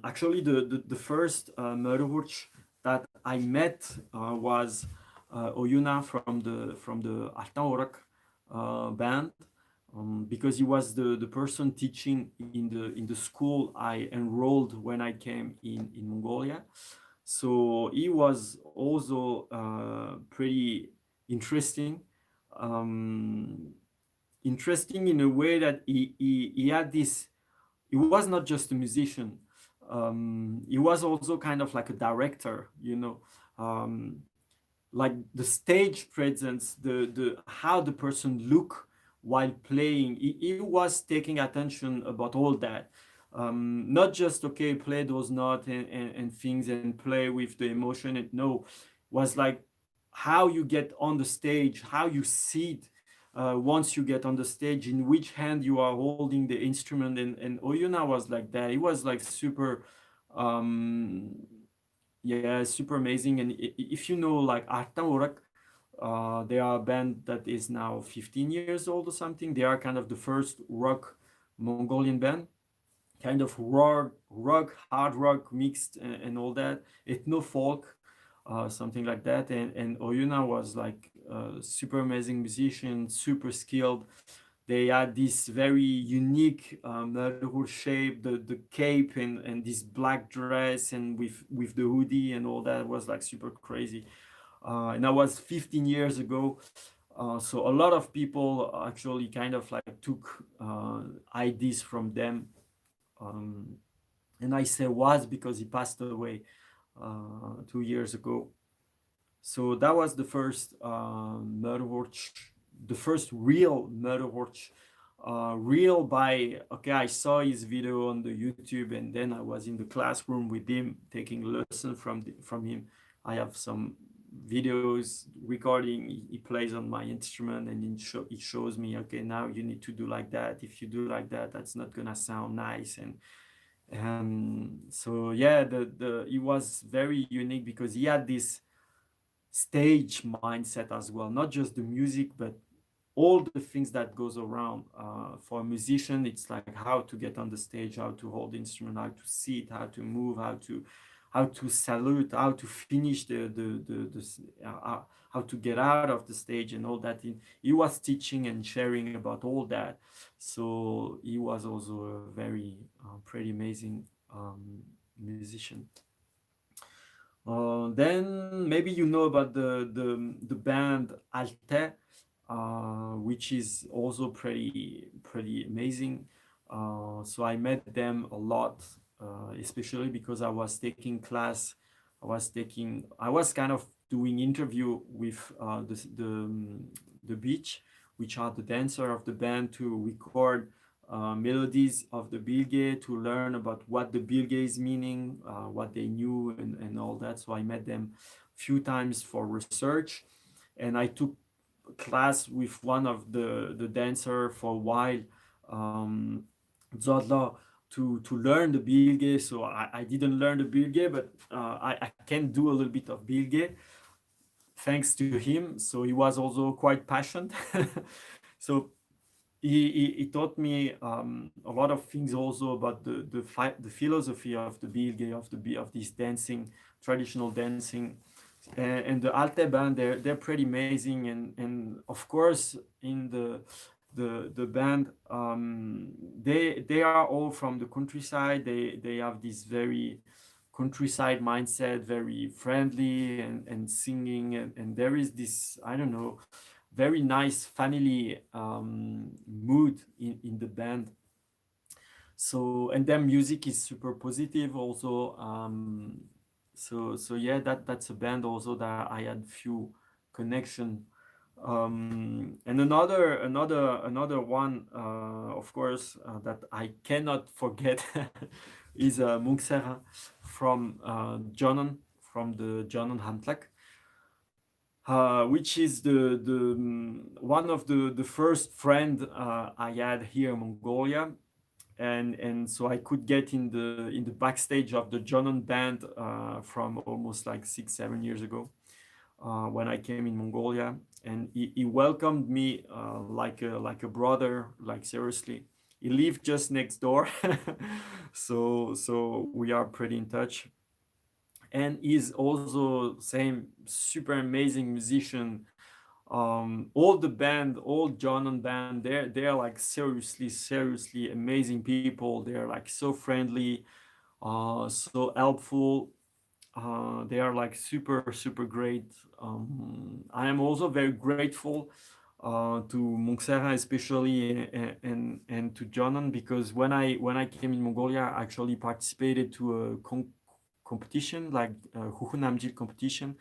A: actually, the first Merhorch that I met was Oyuna from the Artan Orak band, because he was the person teaching in the school I enrolled when I came in Mongolia. So he was also pretty interesting. Um, Interesting in a way that he had this. He was not just a musician. He was also kind of like a director, you know. Um, like the stage presence, the how the person look while playing. He was taking attention about all that. Not just okay, play those notes and things and play with the emotion. And no, was like how you get on the stage, how you sit once you get on the stage, in which hand you are holding the instrument. And Oyuna was like that. It was like super, um, yeah, super amazing. And if you know like Artan Orak, they are a band that is now 15 years old or something. They are kind of the first rock Mongolian band, kind of rock, hard rock mixed and all that, ethno folk, something like that. And Oyuna was like a super amazing musician, super skilled. They had this very unique Melodies shape, the cape and this black dress and with the hoodie and all that was like super crazy. And that was 15 years ago. So a lot of people actually kind of like took ideas from them. Um, and I say was because he passed away 2 years ago. So that was the first Murderwatch, the first real Murderwatch. Real by, okay, I saw his video on the YouTube, and then I was in the classroom with him taking lesson from him. I have some videos recording. He plays on my instrument, and he shows me, okay, now you need to do like that. If you do like that, that's not gonna sound nice. And so yeah, the he was very unique because he had this stage mindset as well, not just the music, but all the things that goes around. For a musician, it's like how to get on the stage, how to hold the instrument, how to sit, how to move, how to salute, how to finish how to get out of the stage and all that. He was teaching and sharing about all that. So he was also a very pretty amazing musician. Then maybe you know about the band Alte, which is also pretty amazing. So I met them a lot, especially because I was taking class. I was kind of doing interview with the beach, which are the dancer of the band, to record melodies of the bilge, to learn about what the bilge is meaning, what they knew, and all that. So I met them a few times for research, and I took class with one of the dancer for a while, um, Zodla, to learn the bilge. So I didn't learn the bilge, but I can do a little bit of bilge thanks to him. So he was also quite passionate. So he taught me a lot of things also about the philosophy of the bilge, of this dancing, traditional dancing. And the Alte band, they're pretty amazing. And of course in the band, they are all from the countryside. They have this very countryside mindset, very friendly and singing, and there is this, I don't know, very nice family mood in the band. So, and their music is super positive also. So yeah, that's a band also that I had few connection. And another one, of course, that I cannot forget is Munksera from Jonan, from the Jonan Handlak, which is the one of the first friend I had here in Mongolia. And so I could get in the backstage of the Jonan band from almost like 6-7 years ago, when I came in Mongolia, and he welcomed me like a brother, like seriously. He lived just next door, so we are pretty in touch. And he's also same super amazing musician. All the band, all John and band, they're like seriously amazing people. They're like so friendly, so helpful. They are like super great. I am also very grateful to Munksera especially, and to Jonan, because when I came in Mongolia, I actually participated to a competition like Huhunamjil competition,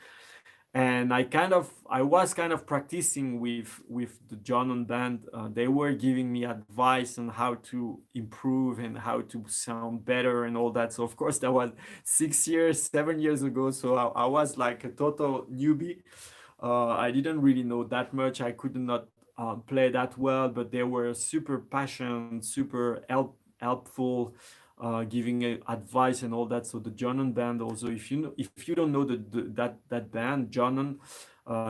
A: and I was kind of practicing with the Jonan band. They were giving me advice on how to improve and how to sound better and all that. So of course that was 6 years, 7 years ago. So I was like a total newbie. I didn't really know that much. I could not play that well, but they were super passionate, super helpful, giving advice and all that. So the Jonan band also, if you don't know that band, Jonan,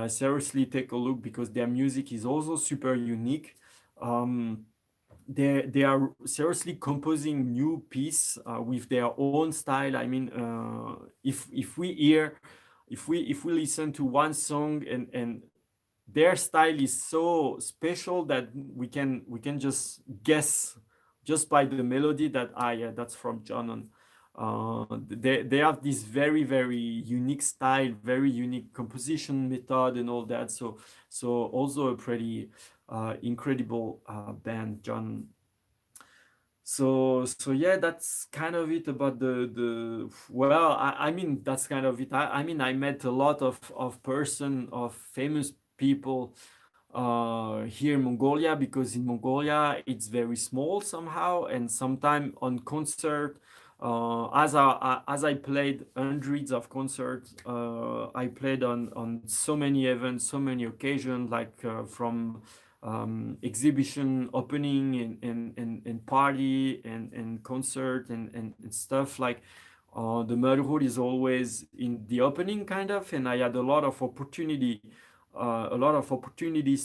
A: seriously take a look because their music is also super unique. Um, they are seriously composing new piece with their own style. I mean, if we hear, if we listen to one song and their style is so special that we can just guess just by the melody that yeah, that's from John. They have this very very unique style, very unique composition method and all that. So also a pretty incredible band, John. So yeah, that's kind of it about the well, I mean that's kind of it. I mean I met a lot of person of famous people here in Mongolia, because in Mongolia it's very small somehow, and sometime on concert, as I played hundreds of concerts, I played on so many events, so many occasions, like from exhibition opening and party and concert and stuff like. The Merhur is always in the opening kind of, and I had a lot of opportunities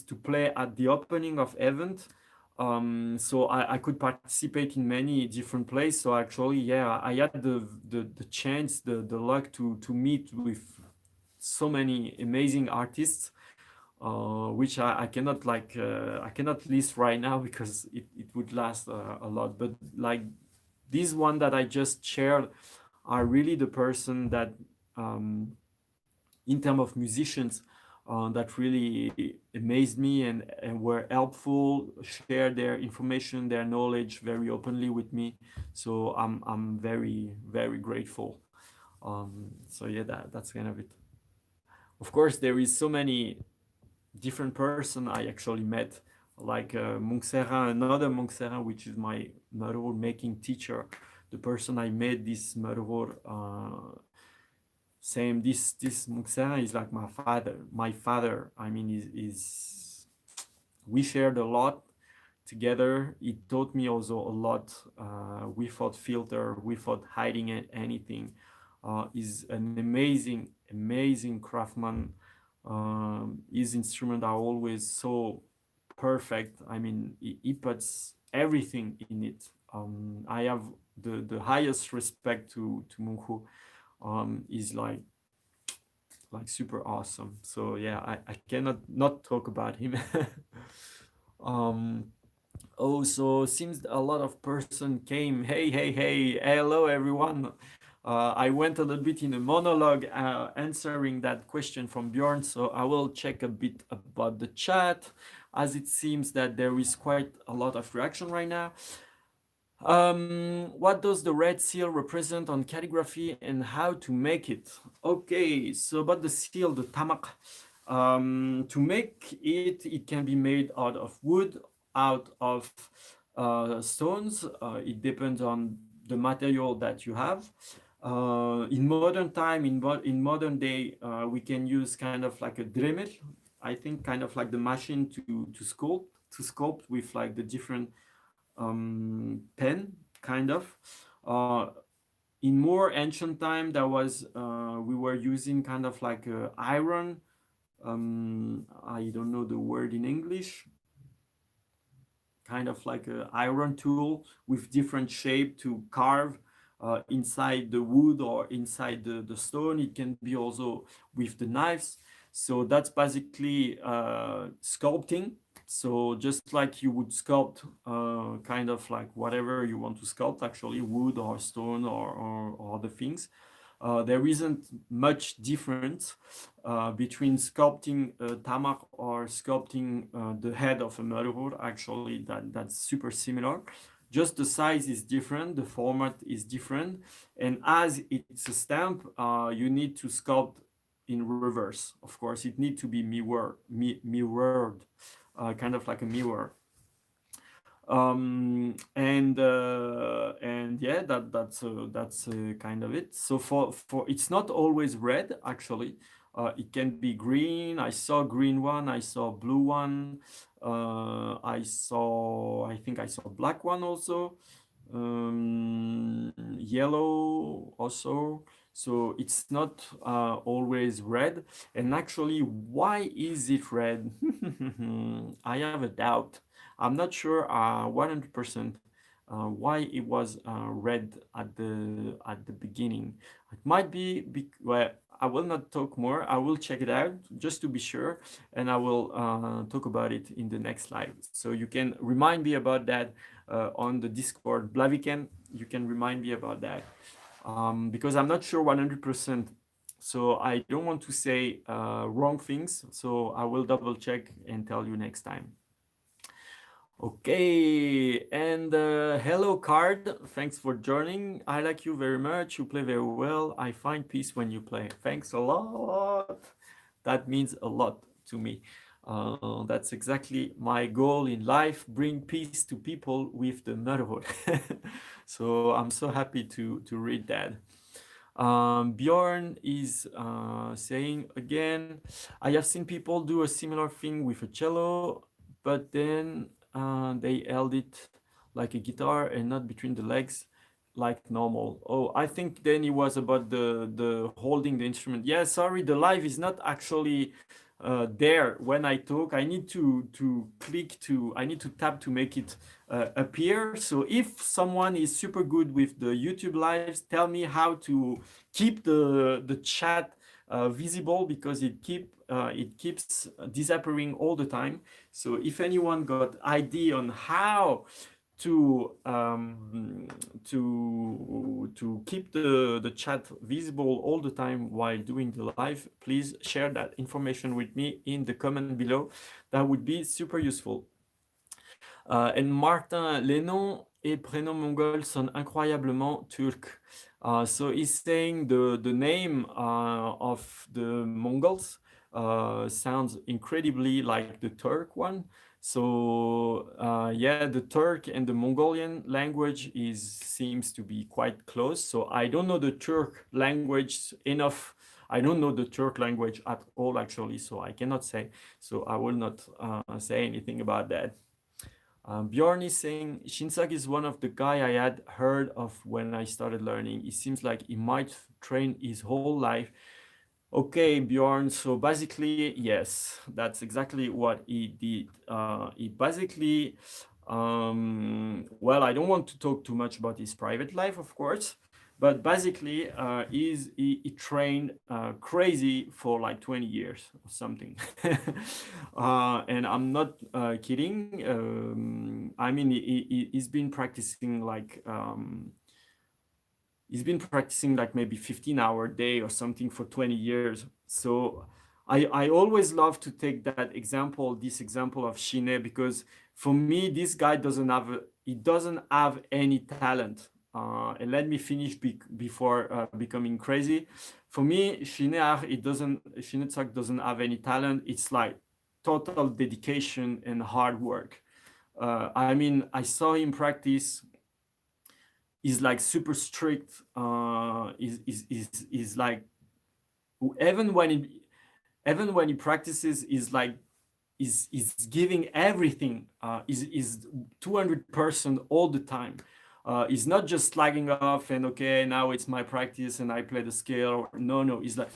A: to play at the opening of event. So I could participate in many different places. So actually, yeah, I had the chance, the luck to meet with so many amazing artists, which I cannot I cannot list right now because it would last a lot. But like this one that I just shared are really the person that in terms of musicians that really amazed me and were helpful, share their information, their knowledge very openly with me. So I'm very, very grateful. So yeah, that's kind of it. Of course, there is so many different person I actually met, like Monkserin, another Monkserin, which is my Merhur making teacher. The person I met this Merhur, same, this Monkserin is like my father. My father, I mean, is we shared a lot together. He taught me also a lot without filter, without hiding anything. Is an amazing craftsman. His instruments are always so perfect. I mean, he puts everything in it. I have the highest respect to Munhu. Is like super awesome. So yeah, I cannot not talk about him. um, Also, seems a lot of person came. Hey, hello everyone. I went a little bit in a monologue answering that question from Bjorn, so I will check a bit about the chat, as it seems that there is quite a lot of reaction right now. What does the red seal represent on calligraphy and how to make it? Okay, so about the seal, the tamak, to make it, it can be made out of wood, out of stones. It depends on the material that you have. In modern time, in modern day, we can use kind of like a Dremel, I think, kind of like the machine to sculpt with like the different pen, kind of. Uh, in more ancient time, there was we were using kind of like iron. I don't know the word in English. Kind of like a iron tool with different shape to carve inside the wood or inside the stone. It can be also with the knives. So that's basically sculpting. So just like you would sculpt kind of like whatever you want to sculpt, actually wood or stone or other things. There isn't much difference between sculpting a tamak or sculpting the head of a Merhur. Actually, that's super similar. Just the size is different, the format is different, and as it's a stamp, you need to sculpt in reverse. Of course, it need to be mirrored, kind of like a mirror. And yeah, that's kind of it. So for it's not always red actually. It can be green. I saw green one. I saw blue one. I think I saw black one also. Yellow also. So it's not always red. And actually, why is it red? I have a doubt. I'm not sure 100% why it was red at the beginning. It might well, I will not talk more. I will check it out just to be sure, and I will talk about it in the next live. So you can remind me about that on the Discord, BlaviKen. You can remind me about that because I'm not sure 100%. So I don't want to say wrong things. So I will double check and tell you next time. Okay, and hello Card, thanks for joining. I like you very much, you play very well. I find peace when you play. Thanks a lot. That means a lot to me. That's exactly my goal in life, bring peace to people with the motherhood. So I'm so happy to read that. Bjorn is saying again, I have seen people do a similar thing with a cello, but then they held it like a guitar and not between the legs like normal. Oh, I think then it was about the holding the instrument. Yeah, sorry, the live is not actually there when I talk. I need to click to, I need to tap to make it appear. So if someone is super good with the YouTube lives, tell me how to keep the chat visible, because it keeps disappearing all the time. So if anyone got idea on how to keep the chat visible all the time while doing the live, please share that information with me in the comment below. That would be super useful. And Martin, les noms et prénoms mongols sont incroyablement turcs. So he's saying the name of the Mongols sounds incredibly like the Turk one. So yeah, the Turk and the Mongolian language seems to be quite close. So I don't know the Turk language enough. I don't know the Turk language at all, actually, so I cannot say. So I will not say anything about that. Bjorn is saying, Shinsak is one of the guy I had heard of when I started learning. It seems like he might train his whole life. Okay, Bjorn, so basically, yes, that's exactly what he did. He basically, well, I don't want to talk too much about his private life, of course, but basically, he trained crazy for like 20 years or something. And I'm not kidding. I mean, he's been practicing like maybe 15-hour day or something for 20 years. So I always love to take this example of Shine, because for me, this guy doesn't have any talent. And let me finish before becoming crazy. For me, Shinetsak doesn't have any talent. It's like total dedication and hard work. I mean, I saw him practice. Is like super strict. Is like even when he practices, is giving everything. Is 200% all the time. He's not just slagging off and okay, now it's my practice and I play the scale. No, he's like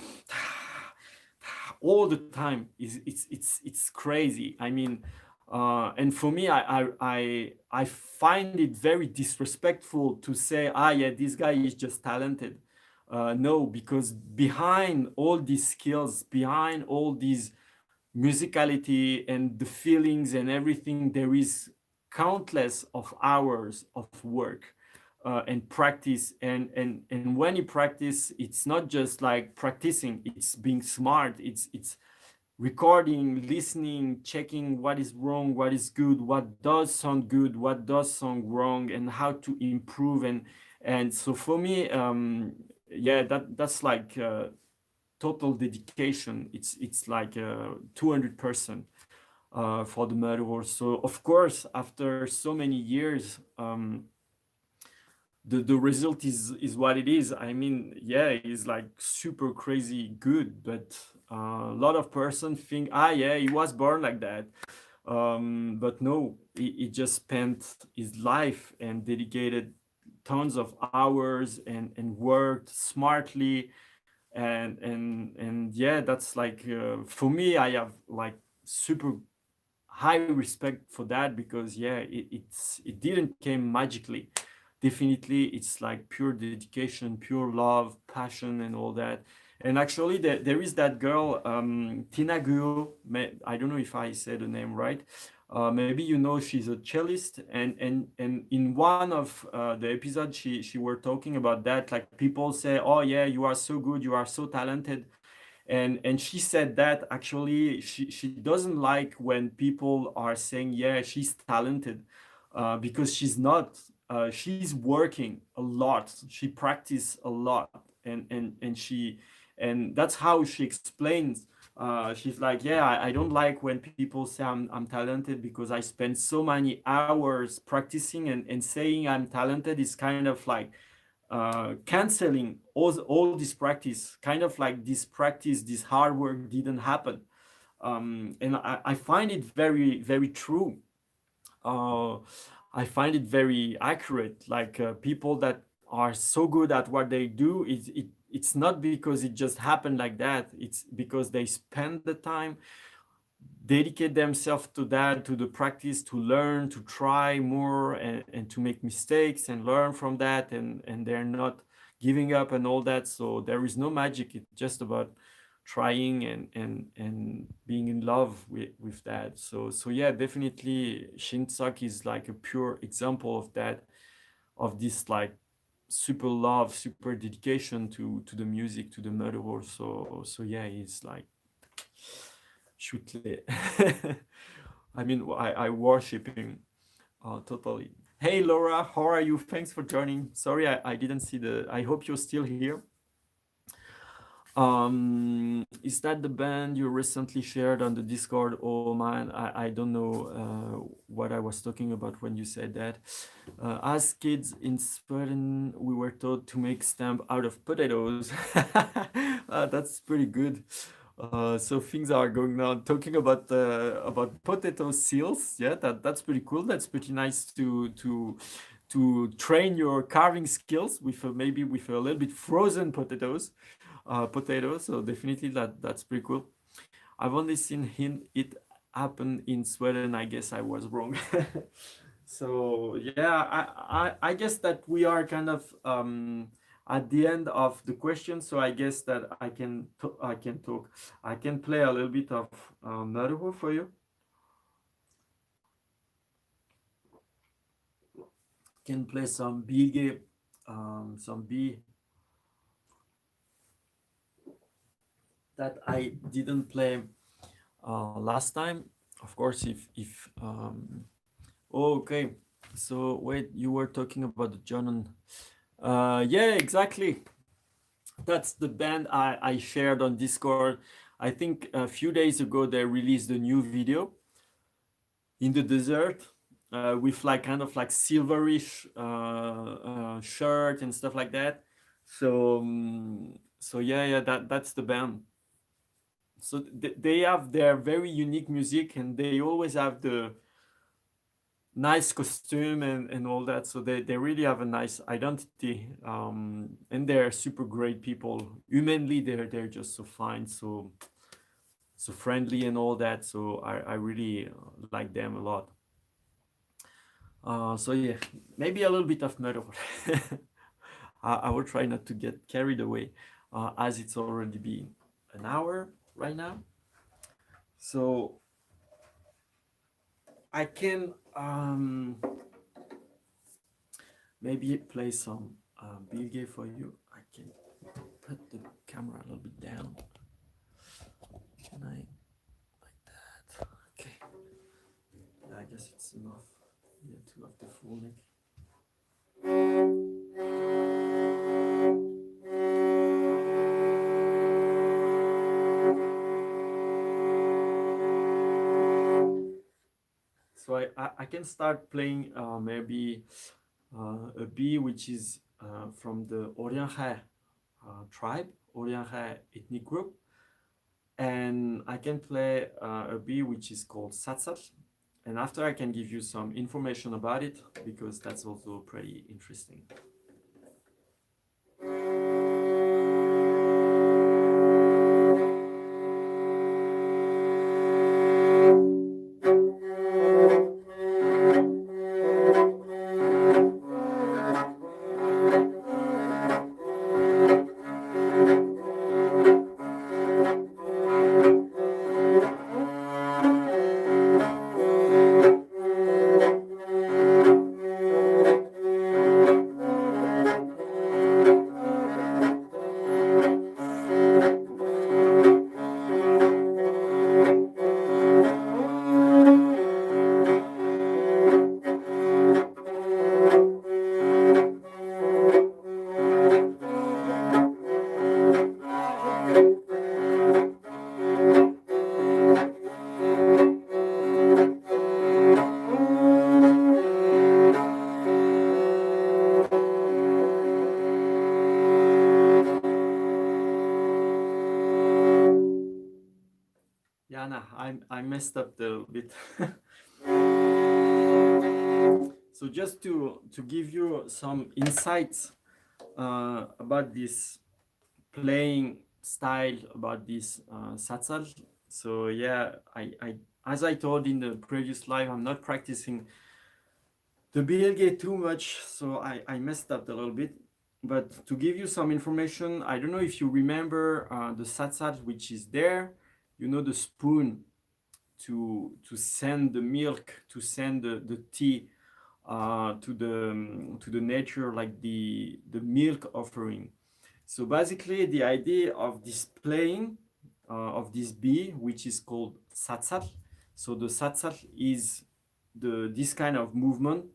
A: all the time. It's crazy. I mean, and for me, I find it very disrespectful to say, yeah, this guy is just talented. No, because behind all these skills, behind all these musicality and the feelings and everything, there is countless of hours of work and practice. And when you practice, it's not just like practicing, it's being smart. It's recording, listening, checking what is wrong, what is good, what does sound good, what does sound wrong, and how to improve. And so for me, yeah, that's like total dedication. It's like 200% for the Morin. So of course, after so many years, the result is what it is. I mean, yeah, it's like super crazy good, but a lot of person think, yeah, he was born like that. But no, he just spent his life and dedicated tons of hours and worked smartly, and yeah, that's like for me, I have like super high respect for that, because yeah, it didn't came magically. Definitely it's like pure dedication, pure love, passion, and all that. And actually there is that girl, Tina Guo. I don't know if I said the name right. Maybe you know, she's a cellist, and in one of the episodes, she were talking about that, like people say, oh yeah, you are so good, you are so talented. And she said that actually she doesn't like when people are saying, yeah, she's talented, because she's not. She's working a lot, she practice a lot, and that's how she explains. She's like, yeah, I don't like when people say I'm talented, because I spend so many hours practicing, and saying I'm talented is kind of like canceling all this practice, kind of like this practice, this hard work didn't happen. And I find it very, very true. uh, I find it very accurate. Like people that are so good at what they do, it's not because it just happened like that. It's because they spend the time, dedicate themselves to that, to the practice, to learn, to try more, and to make mistakes and learn from that, and they're not giving up and all that. So there is no magic. It's just about trying and being in love with that. So yeah, definitely Shinsak is like a pure example of that, of this like super love, super dedication to the music, to the murderer. So yeah, he's like Shutle. I mean, I worship him totally. Hey Laura, how are you? Thanks for joining. Sorry, I didn't see the. I hope you're still here. Is that the band you recently shared on the Discord? Oh man, I don't know what I was talking about when you said that. As kids in Sweden, we were taught to make stamp out of potatoes. That's pretty good. So things are going on. Talking about potato seals, yeah, that's pretty cool. That's pretty nice to train your carving skills with maybe with a little bit frozen potatoes. So definitely that's pretty cool. I've only seen it happen in Sweden. I guess I was wrong. So yeah, I guess that we are kind of at the end of the question. So I guess that I can talk. I can play a little bit of Naruto for you. Can play some big, some B that I didn't play last time. Of course, if oh, okay. So wait, you were talking about the John. Yeah, exactly. That's the band I shared on Discord. I think a few days ago they released a new video in the desert, with like kind of like silverish shirt and stuff like that. So yeah, that's the band. So they have their very unique music, and they always have the nice costume and all that. So they really have a nice identity, and they're super great people. Humanly, they're just so fine, so friendly and all that. So I really like them a lot. So yeah, maybe a little bit of metal. I will try not to get carried away, as it's already been an hour right now. So I can maybe play some BlviKen for you. I can put the camera a little bit down. Can I, like that? Okay. Yeah, I guess it's enough. Yeah, to have the full neck. So I can start playing maybe a B, which is from the Oriental tribe, Oriental ethnic group. And I can play a B, which is called satsat. And after I can give you some information about it, because that's also pretty interesting. Yeah, no, I messed up a little bit. So just to give you some insights about this playing style, about this satsal. So yeah, I as I told in the previous live, I'm not practicing the BLG too much, so I messed up a little bit. But to give you some information, I don't know if you remember the satsal which is there. You know, the spoon to send the milk, to send the tea to the nature, like the milk offering. So basically, the idea of this playing of this bee, which is called satsal. So the satsal is this kind of movement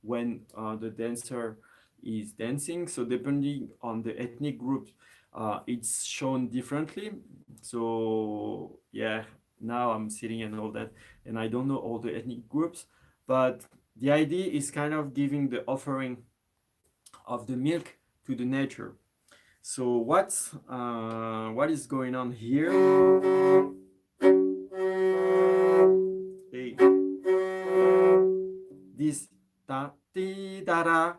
A: when the dancer is dancing. So depending on the ethnic group, it's shown differently. So yeah, now I'm sitting and all that, and I don't know all the ethnic groups, but the idea is kind of giving the offering of the milk to the nature. So what is going on here? Hey, this da ti da da,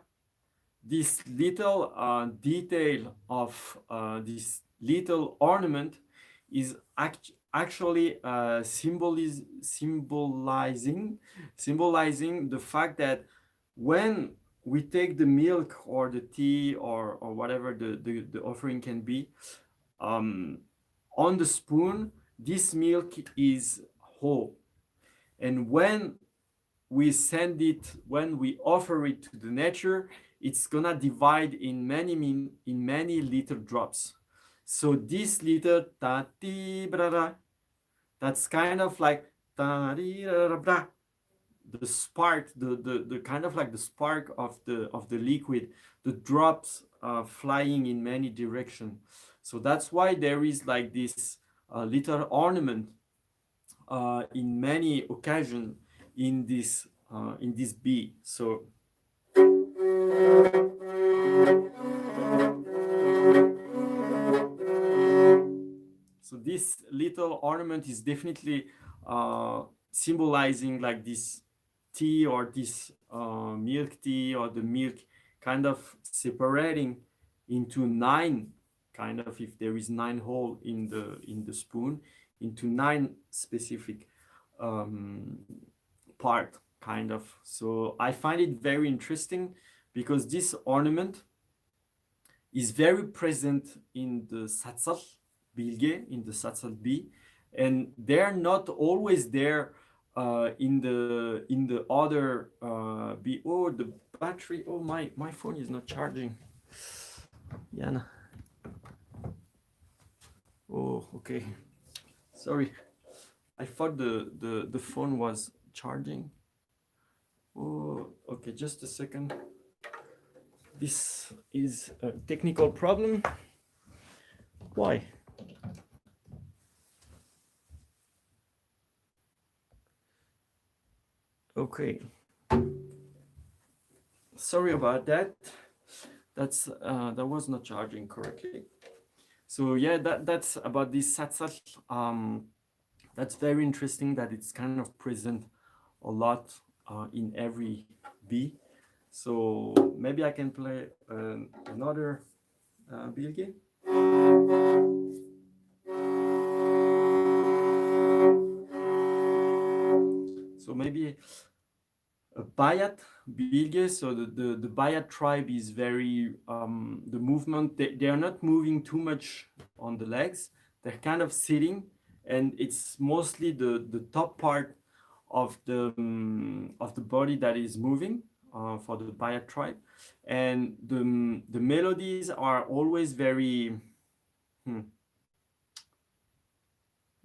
A: this little detail of this little ornament is actually symbolizing the fact that when we take the milk or the tea or whatever the offering can be, on the spoon, this milk is whole. And when we send it, when we offer it to the nature, it's gonna divide in many little drops. So this little ta ti bra ra, that's kind of like ta ri ra ra bra, the spark, the kind of like the spark of the liquid, the drops flying in many directions. So that's why there is like this little ornament in many occasions in this bee. So this little ornament is definitely symbolizing like this tea or this milk tea, or the milk kind of separating into nine, kind of, if there is nine hole in the spoon, into nine specific part, kind of. So I find it very interesting because this ornament is very present in the satsal bilge, in the satsal B, and they're not always there in the other B. Oh, the battery! Oh, my phone is not charging. Yana. Oh, okay. Sorry, I thought the phone was charging. Oh, okay, just a second. This is a technical problem. Why? Okay. Sorry about that. That was not charging correctly. So yeah, that's about this satsal. That's very interesting that it's kind of present a lot in every B. So maybe I can play another bilgi. So maybe a Bayat bilgi. So the Bayat tribe is very, the movement, they are not moving too much on the legs. They're kind of sitting, and it's mostly the top part of the body that is moving for the Bayat tribe. And the melodies are always very,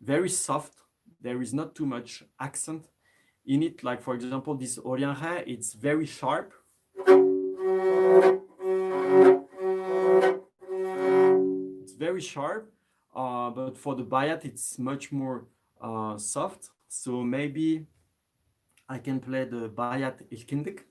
A: very soft. There is not too much accent in it. Like for example, this Orienha, it's very sharp. It's very sharp, but for the Bayat, it's much more soft. So maybe I can play the Bayat Ilkindik.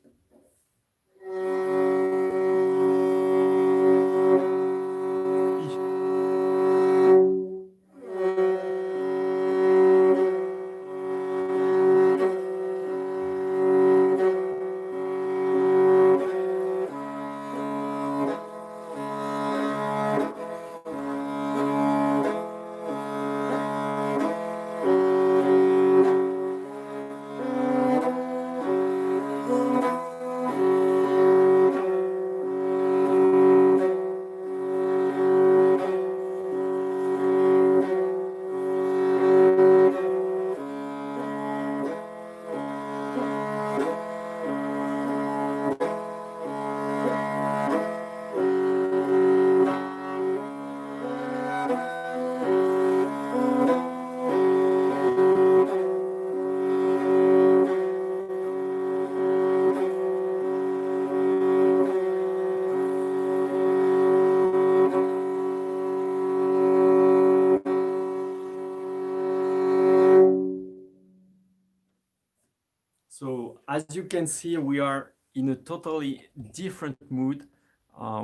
A: So as you can see, we are in a totally different mood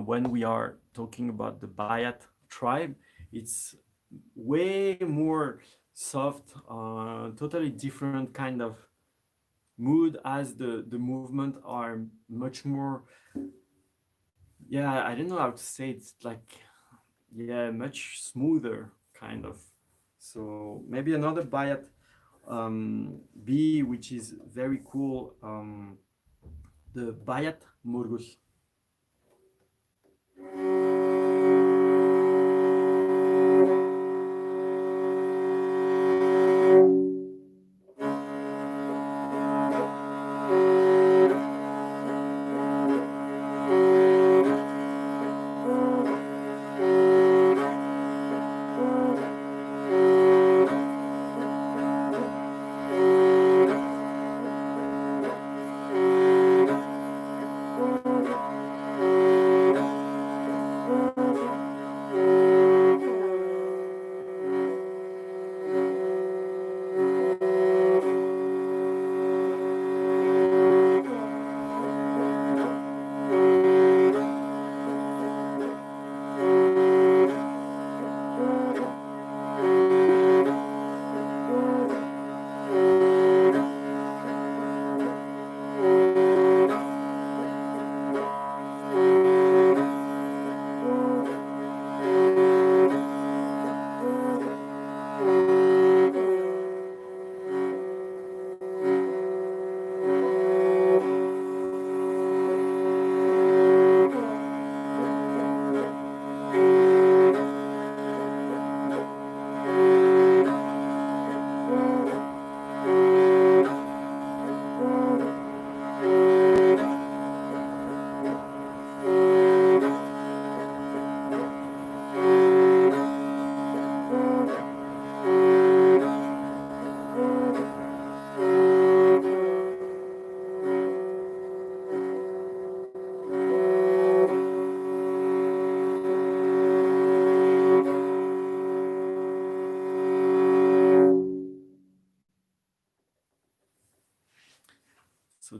A: when we are talking about the Bayat tribe. It's way more soft, totally different kind of mood, as the movement are much more, yeah, I don't know how to say it. It's like, yeah, much smoother kind of. So maybe another Bayat B, which is very cool, the Bayat Murgus.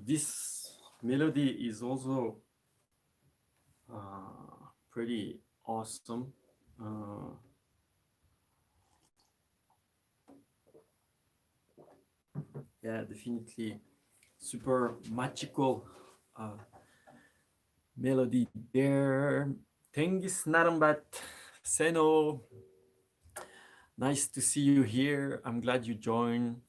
A: this melody is also pretty awesome. Uh, yeah, definitely super magical uh, melody there. Tengis Narambat Seno. Nice to see you here. I'm glad you joined.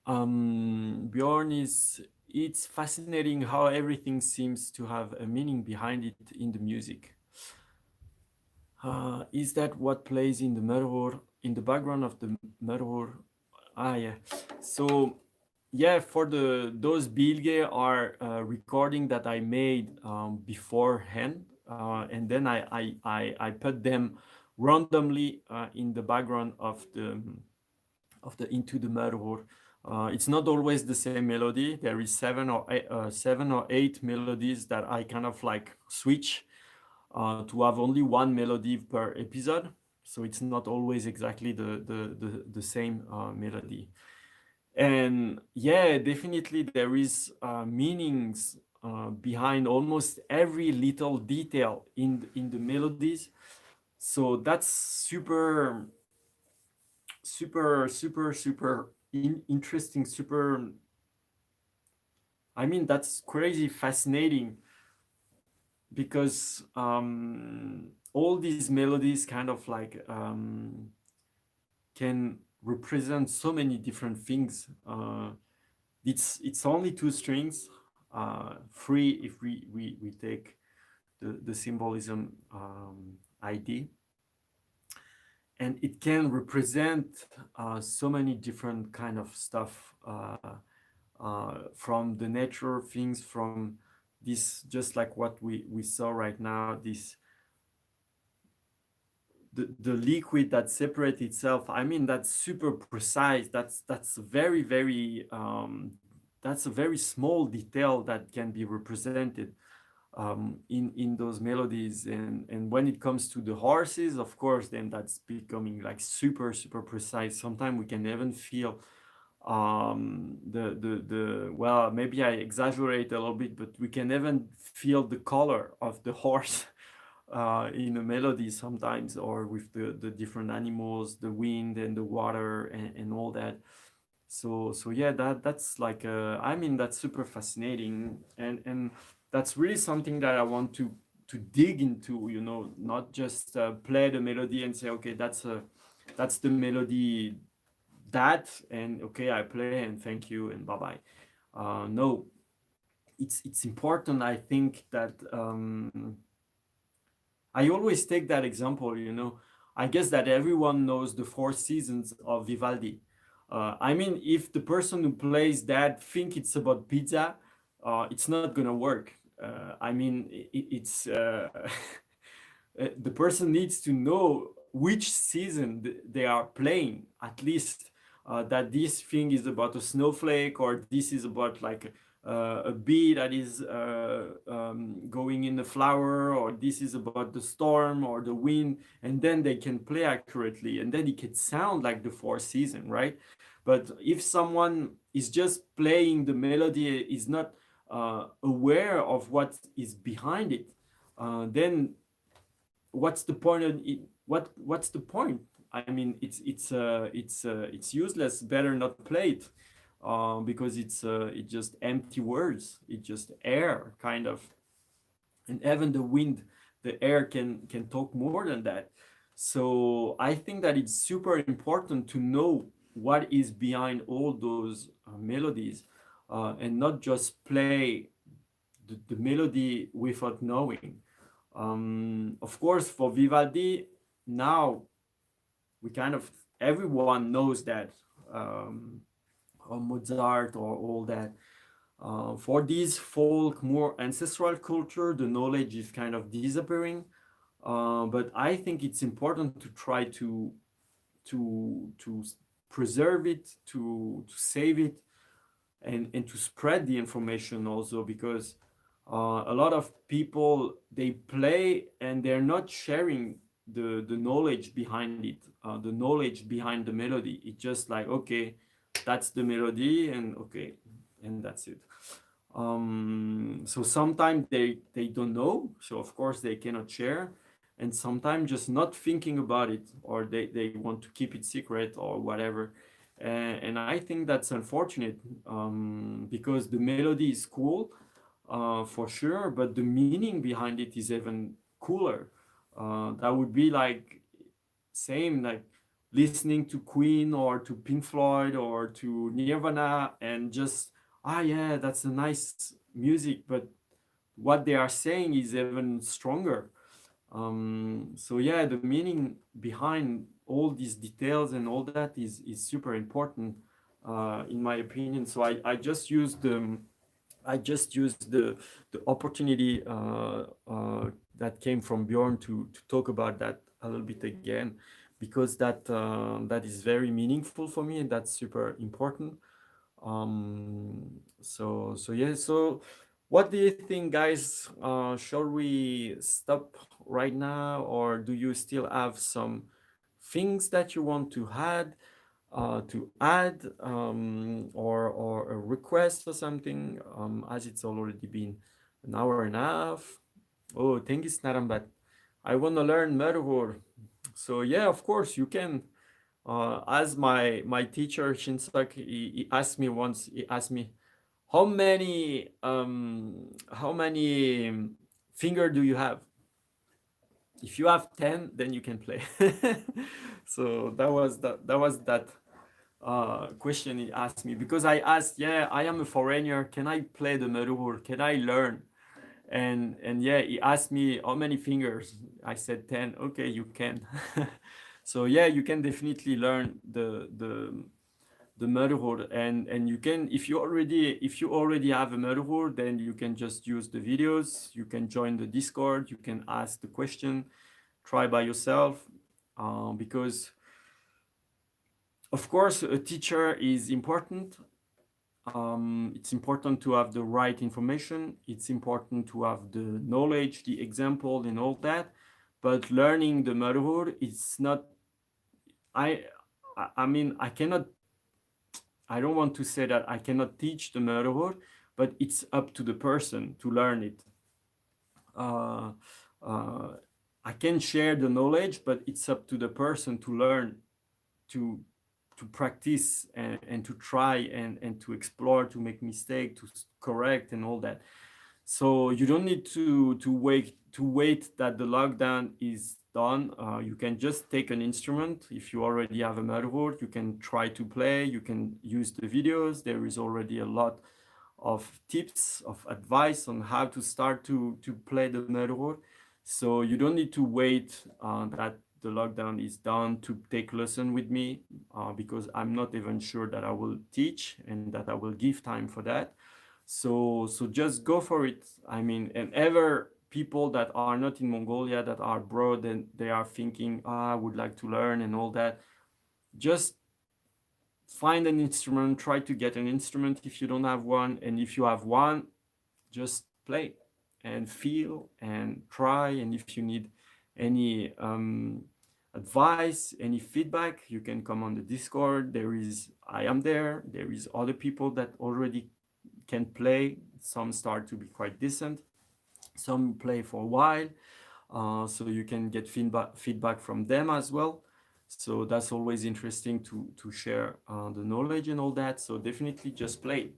A: Bjorn is, it's fascinating how everything seems to have a meaning behind it in the music. Is that what plays in the Merhor, in the background of the Merhor? Ah, yeah. So, yeah, for those Bilge are recording that I made beforehand, and then I put them randomly in the background of the Into the Merhor. It's not always the same melody. There is seven or eight melodies that I kind of like switch to have only one melody per episode. So it's not always exactly the same melody. And yeah, definitely there is meanings behind almost every little detail in the melodies. So that's super interesting, super, I mean, that's crazy fascinating because all these melodies kind of like can represent so many different things. It's only two strings, three if we take the symbolism ID, and it can represent so many different kind of stuff from the nature things, from this, just like what we saw right now, this the liquid that separates itself. I mean, that's super precise. That's that's a very small detail that can be represented in those melodies. And when it comes to the horses, of course, then that's becoming like super precise. Sometimes we can even feel the well, maybe I exaggerate a little bit, but we can even feel the color of the horse in a melody sometimes, or with the different animals, the wind and the water and all that. So yeah, that's like I mean, that's super fascinating, and that's really something that I want to dig into, you know, not just play the melody and say, okay, that's the melody, that, and okay, I play and thank you and bye bye. No, it's important, I think, that I always take that example, you know. I guess that everyone knows the four seasons of Vivaldi. I mean, if the person who plays that think it's about pizza, it's not gonna work. I mean, it's the person needs to know which season they are playing, at least that this thing is about a snowflake, or this is about like a bee that is going in the flower, or this is about the storm or the wind, and then they can play accurately, and then it can sound like the fourth season, right? But if someone is just playing the melody, is not aware of what is behind it, then what's the point of it? What's the point? I mean, it's useless. Better not play it, because it's just empty words. It's just air, kind of. And even the wind, the air can talk more than that. So I think that it's super important to know what is behind all those melodies, and not just play the melody without knowing. Of course, for Vivaldi, now we kind of, everyone knows that, or Mozart or all that. For this folk, more ancestral culture, the knowledge is kind of disappearing. But I think it's important to try to preserve it, to save it, and to spread the information also, because a lot of people, they play and they're not sharing the knowledge behind it, the knowledge behind the melody. It's just like, okay, that's the melody, and okay, and that's it. So sometimes they don't know, so of course they cannot share, and sometimes just not thinking about it, or they want to keep it secret or whatever. And I think that's unfortunate, because the melody is cool, for sure, but the meaning behind it is even cooler. That would be like same like listening to Queen or to Pink Floyd or to Nirvana and just yeah, that's a nice music, but what they are saying is even stronger. So yeah, the meaning behind all these details and all that is super important, in my opinion. So I just used the opportunity, that came from Bjorn to talk about that a little bit again, because that is very meaningful for me and that's super important. So yeah. So, what do you think, guys? Shall we stop right now, or do you still have some things that you want to add, or a request or something, as it's already been an hour and a half. Oh, thank you, Snarambat. I want to learn Merhur. So yeah, of course you can. As my teacher Shinsak, he asked me once. He asked me how many finger do you have? If you have 10, then you can play. So that was that question he asked me, because I asked, yeah, I am a foreigner. Can I play the merhur? Can I learn? And yeah, he asked me how many fingers. I said 10. Okay, you can. So yeah, you can definitely learn the merhur, and you can, if you already have a merhur, then you can just use the videos. You can join the Discord. You can ask the question. Try by yourself, because of course a teacher is important. It's important to have the right information. It's important to have the knowledge, the example, and all that. But learning the merhur, it's not. I, I mean, I cannot. I don't want to say that I cannot teach the merhur, but it's up to the person to learn it. Uh, uh, I can share the knowledge, but it's up to the person to learn, to practice, and to try, and to explore, to make mistake, to correct, and all that. So you don't need to wait that the lockdown is done. You can just take an instrument. If you already have a merhur, you can try to play. You can use the videos. There is already a lot of tips, of advice on how to start to play the merhur. So you don't need to wait, that the lockdown is done to take lesson with me, because I'm not even sure that I will teach and that I will give time for that. So just go for it. I mean, and ever people that are not in Mongolia, that are abroad, and they are thinking, I would like to learn and all that, just find an instrument, try to get an instrument if you don't have one, and if you have one, just play and feel and try. And if you need any, advice, any feedback, you can come on the Discord. I am there. There is other people that already can play. Some start to be quite decent. Some play for a while. So you can get feedback from them as well. So that's always interesting to share, the knowledge and all that. So definitely just play.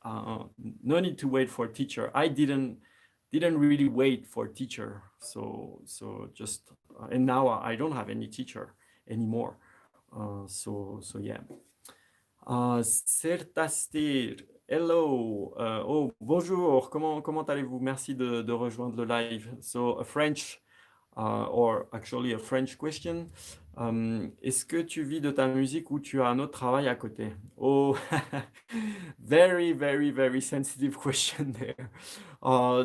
A: No need to wait for a teacher. I didn't really wait for a teacher. So just, and now I don't have any teacher anymore. So yeah. Serdastir, hello. Oh, bonjour. Comment allez-vous? Merci de rejoindre le live. So a French, or actually a French question. Est-ce que tu vis de ta musique ou tu as un autre travail à côté? Oh, very, very, very sensitive question there.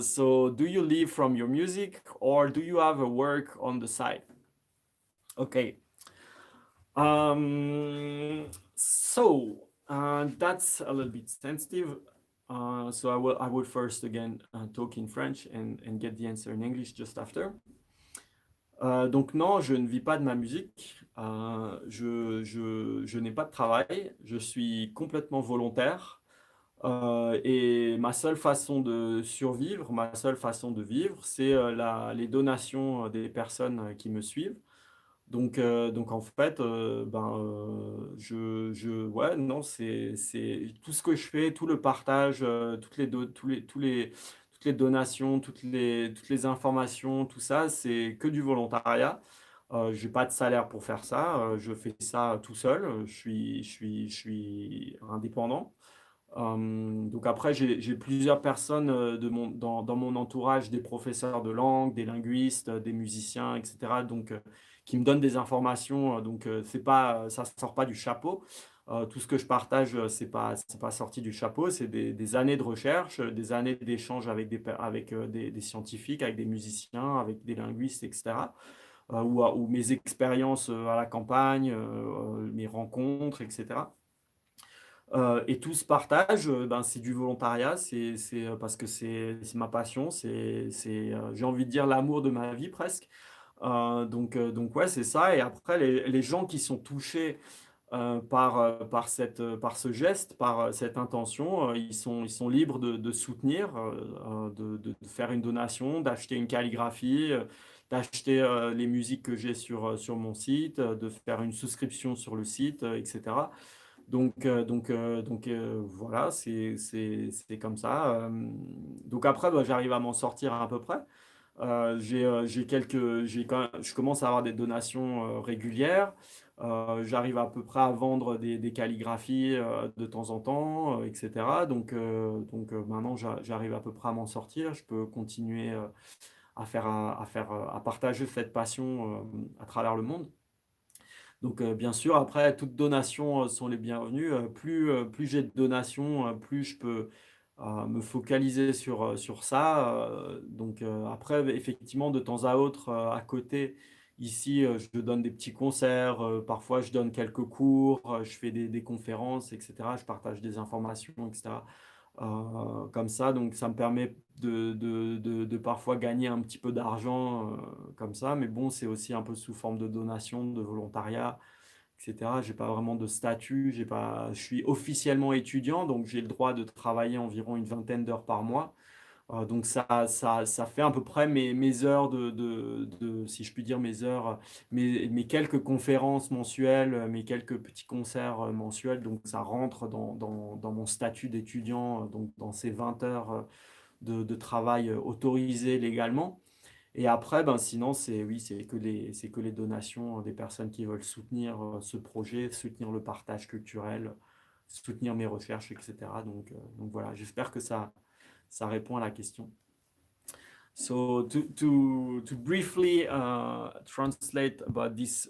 A: So do you live from your music, or do you have a work on the side? Okay. So that's a little bit sensitive. So I will first again, talk in French, and get the answer in English just after. Donc non, je ne vis pas de ma musique. Je n'ai pas de travail. Je suis complètement volontaire. Et ma seule façon de survivre, ma seule façon de vivre, c'est les donations des personnes qui me suivent. Donc en fait, ouais, non, c'est tout ce que je fais, tout le partage, toutes les donations, toutes les informations, tout ça, c'est que du volontariat. J'ai pas de salaire pour faire ça. Je fais ça tout seul. Je suis indépendant. Donc après, j'ai plusieurs personnes dans mon entourage, des professeurs de langue, des linguistes, des musiciens, etc. Donc, qui me donnent des informations. Donc, c'est pas, ça sort pas du chapeau. Tout ce que je partage, c'est pas sorti du chapeau. C'est des années de recherche, des années d'échanges avec des scientifiques, avec des musiciens, avec des linguistes, etc. Ou mes expériences à la campagne, mes rencontres, etc. Et tout ce partage, ben, c'est du volontariat, parce que c'est ma passion, j'ai envie de dire l'amour de ma vie presque. Donc ouais, c'est ça. Et après, les gens qui sont touchés par ce geste, par cette intention, ils sont libres de soutenir, de faire une donation, d'acheter une calligraphie, d'acheter les musiques que j'ai sur mon site, de faire une souscription sur le site, etc. Voilà, c'est comme ça. Donc après, bah, j'arrive à m'en sortir à peu près. Je commence à avoir des donations régulières. J'arrive à peu près à vendre des calligraphies de temps en temps, etc. Donc maintenant, j'arrive à peu près à m'en sortir. Je peux continuer à partager cette passion à travers le monde. Donc, bien sûr, après, toutes donations sont les bienvenues. Plus j'ai de donations, plus je peux me focaliser sur ça. Après, effectivement, de temps à autre, à côté, ici, je donne des petits concerts. Parfois, je donne quelques cours. Je fais des conférences, etc. Je partage des informations, etc. Comme ça. Donc, ça me permet de parfois gagner un petit peu d'argent comme ça. Mais bon, c'est aussi un peu sous forme de donation, de volontariat, etc. J'ai pas vraiment de statut. Je suis officiellement étudiant, donc j'ai le droit de travailler environ une vingtaine d'heures par mois. Donc ça fait à peu près mes heures si je puis dire, mes heures, mes quelques conférences mensuelles, mes quelques petits concerts mensuels. Donc ça rentre dans mon statut d'étudiant, donc dans ces 20 heures de travail autorisées légalement. Et après, ben, sinon, oui, c'est que les donations des personnes qui veulent soutenir ce projet, soutenir le partage culturel, soutenir mes recherches, etc. Donc voilà, j'espère que ça répond à la question. So to briefly translate about this,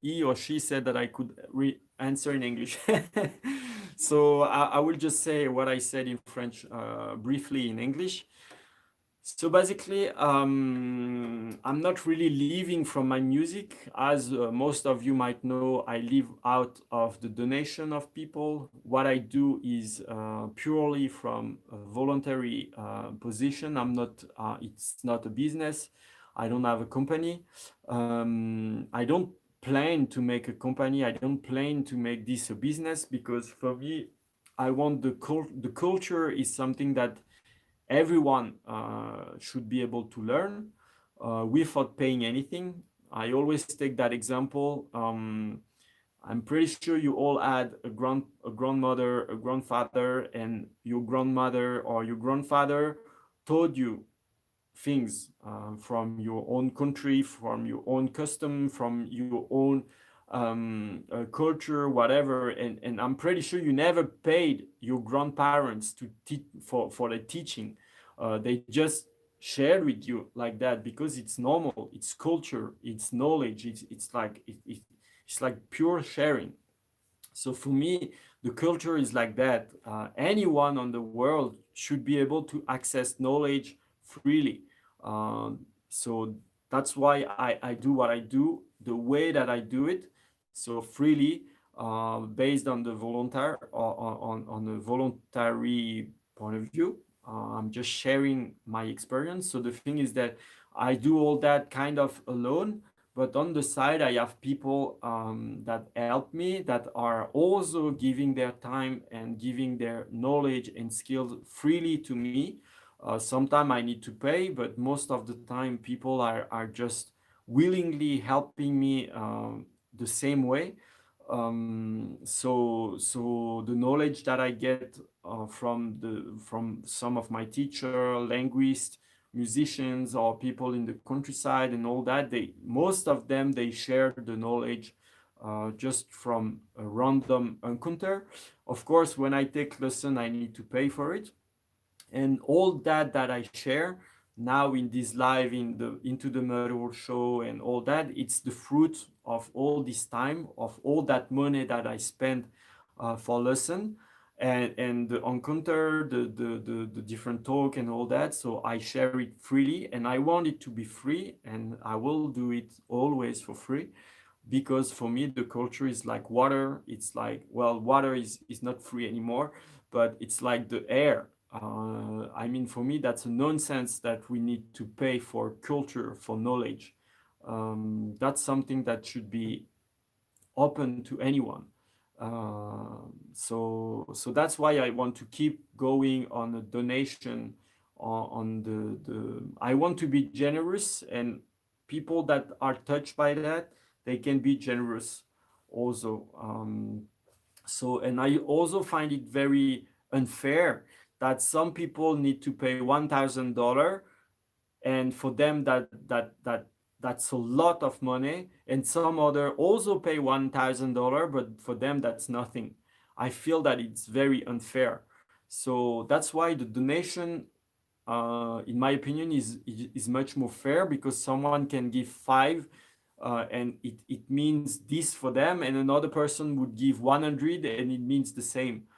A: he or she said that I could answer in English. So I will just say what I said in French briefly in English. So basically, I'm not really living from my music. As most of you might know, I live out of the donation of people. What I do is purely from a voluntary position. It's not a business. I don't have a company. I don't plan to make a company. I don't plan to make this a business, because for me, I want the culture is something that everyone should be able to learn without paying anything. I always take that example. I'm pretty sure you all had a grandmother, a grandfather, and your grandmother or your grandfather taught you things from your own country, from your own custom, from your own culture, whatever. And I'm pretty sure you never paid your grandparents to for the teaching. They just shared with you like that because it's normal, it's culture, it's knowledge. It's like pure sharing. So for me, the culture is like that. Anyone on the world should be able to access knowledge freely. So that's why I do what I do, the way that I do it, so freely, based on the on a voluntary point of view. I'm just sharing my experience. So the thing is that I do all that kind of alone, but on the side, I have people that help me, that are also giving their time and giving their knowledge and skills freely to me. Sometimes I need to pay, but most of the time, people are just willingly helping me the same way. So the knowledge that I get from some of my teacher, linguists, musicians, or people in the countryside and all that, they most of them they share the knowledge just from a random encounter. Of course, when I take lesson, I need to pay for it, and all that I share now in this live in the into the Morin show and all that, it's the fruit of all this time, of all that money that I spent for lesson, and the encounter, the different talk and all that. So I share it freely, and I want it to be free, and I will do it always for free, because for me the culture is like water. It's like, well, water is not free anymore, but it's like the air. I mean, for me, that's a nonsense that we need to pay for culture, for knowledge. That's something that should be open to anyone. So that's why I want to keep going on a donation on the I want to be generous, and people that are touched by that, they can be generous also. And I also find it very unfair that some people need to pay $1,000, and for them that's a lot of money, and some other also pay $1,000, but for them that's nothing. I feel that it's very unfair. So that's why the donation, in my opinion, is much more fair, because someone can give five, and it means this for them, and another person would give 100 and it means the same.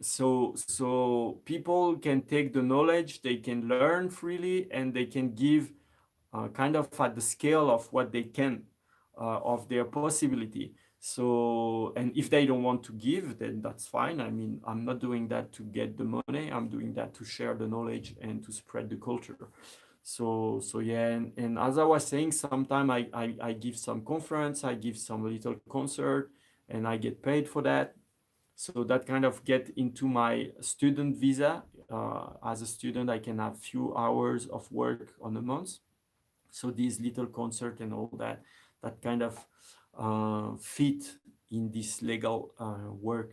A: So people can take the knowledge, they can learn freely, and they can give kind of at the scale of what they can, of their possibility. So, and if they don't want to give, then that's fine. I mean, I'm not doing that to get the money. I'm doing that to share the knowledge and to spread the culture. So yeah, and as I was saying, sometimes I give some conference, I give some little concert, and I get paid for that. So that kind of get into my student visa. As a student, I can have few hours of work on a month. So these little concert and all that kind of fit in this legal work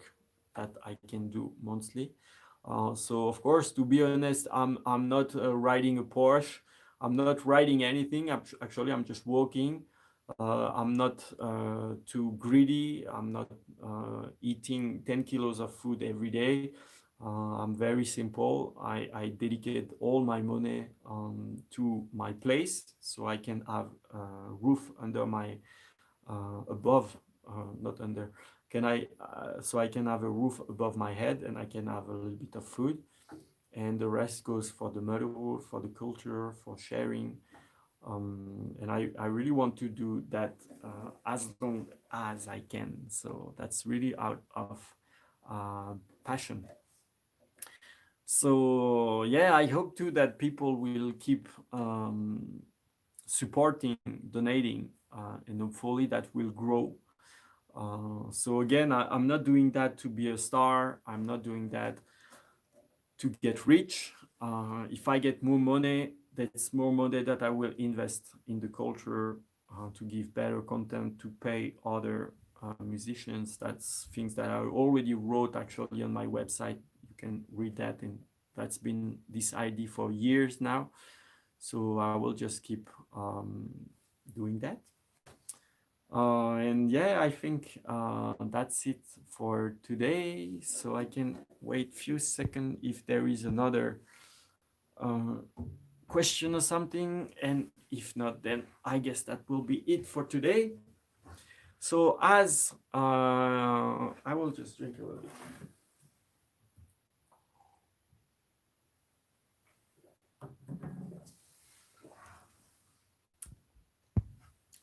A: that I can do monthly. So of course, to be honest, I'm not riding a Porsche. I'm not riding anything. Actually, I'm just walking. I'm not too greedy. I'm not eating 10 kilos of food every day. I'm very simple. I dedicate all my money to my place, so I can have a roof under my above, not under. Can I? So I can have a roof above my head, and I can have a little bit of food, and the rest goes for the motherhood, for the culture, for sharing. And I really want to do that as long as I can. So that's really out of passion. So yeah, I hope too that people will keep supporting, donating, and hopefully that will grow. So again, I'm not doing that to be a star. I'm not doing that to get rich. If I get more money, that's more money that I will invest in the culture, to give better content, to pay other musicians. That's things that I already wrote actually on my website. You can read that, and that's been this idea for years now. So I will just keep doing that. And yeah, I think that's it for today. So I can wait few seconds if there is another uh, question or something. And if not, then I guess that will be it for today. So as I will just drink a little bit.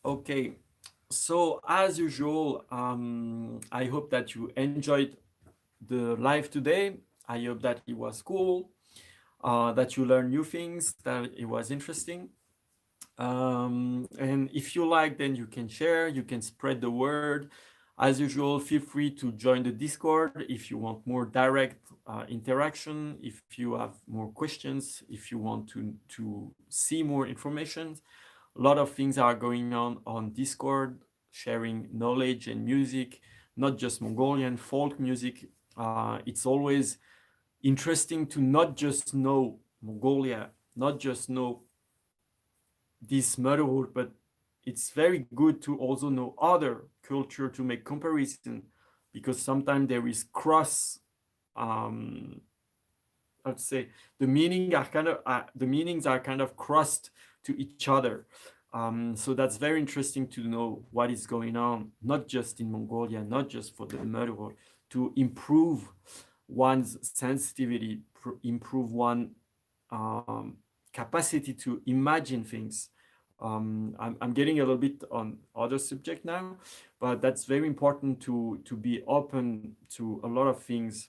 A: Okay, so as usual, I hope that you enjoyed the live today. I hope that it was cool, that you learned new things, that it was interesting. And if you like, then you can share, you can spread the word. As usual, feel free to join the Discord if you want more direct interaction, if you have more questions, if you want to see more information. A lot of things are going on Discord, sharing knowledge and music, not just Mongolian folk music. It's always interesting to not just know Mongolia, not just know this motherhood, but it's very good to also know other culture to make comparison, because sometimes there is cross. Um, I'd say the meanings are kind of crossed to each other. So that's very interesting to know what is going on, not just in Mongolia, not just for the murderer, to improve one's sensitivity, improve one capacity to imagine things. I'm getting a little bit on other subject now, but that's very important to be open to a lot of things.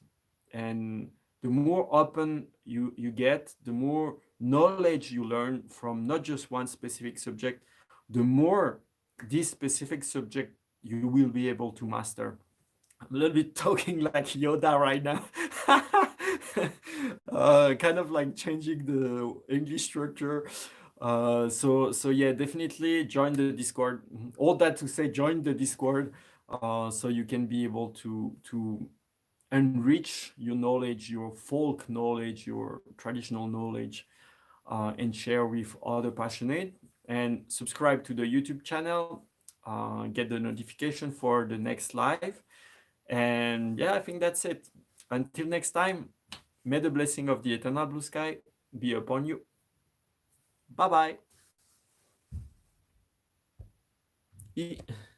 A: And the more open you get, the more knowledge you learn from not just one specific subject, the more this specific subject you will be able to master. I'm a little bit talking like Yoda right now. Kind of like changing the English structure. So yeah, definitely join the Discord. All that to say, join the Discord, so you can be able to enrich your knowledge, your folk knowledge, your traditional knowledge, and share with other passionate. And subscribe to the YouTube channel. Get the notification for the next live. And yeah, I think that's it. Until next time, may the blessing of the eternal blue sky be upon you. Bye bye.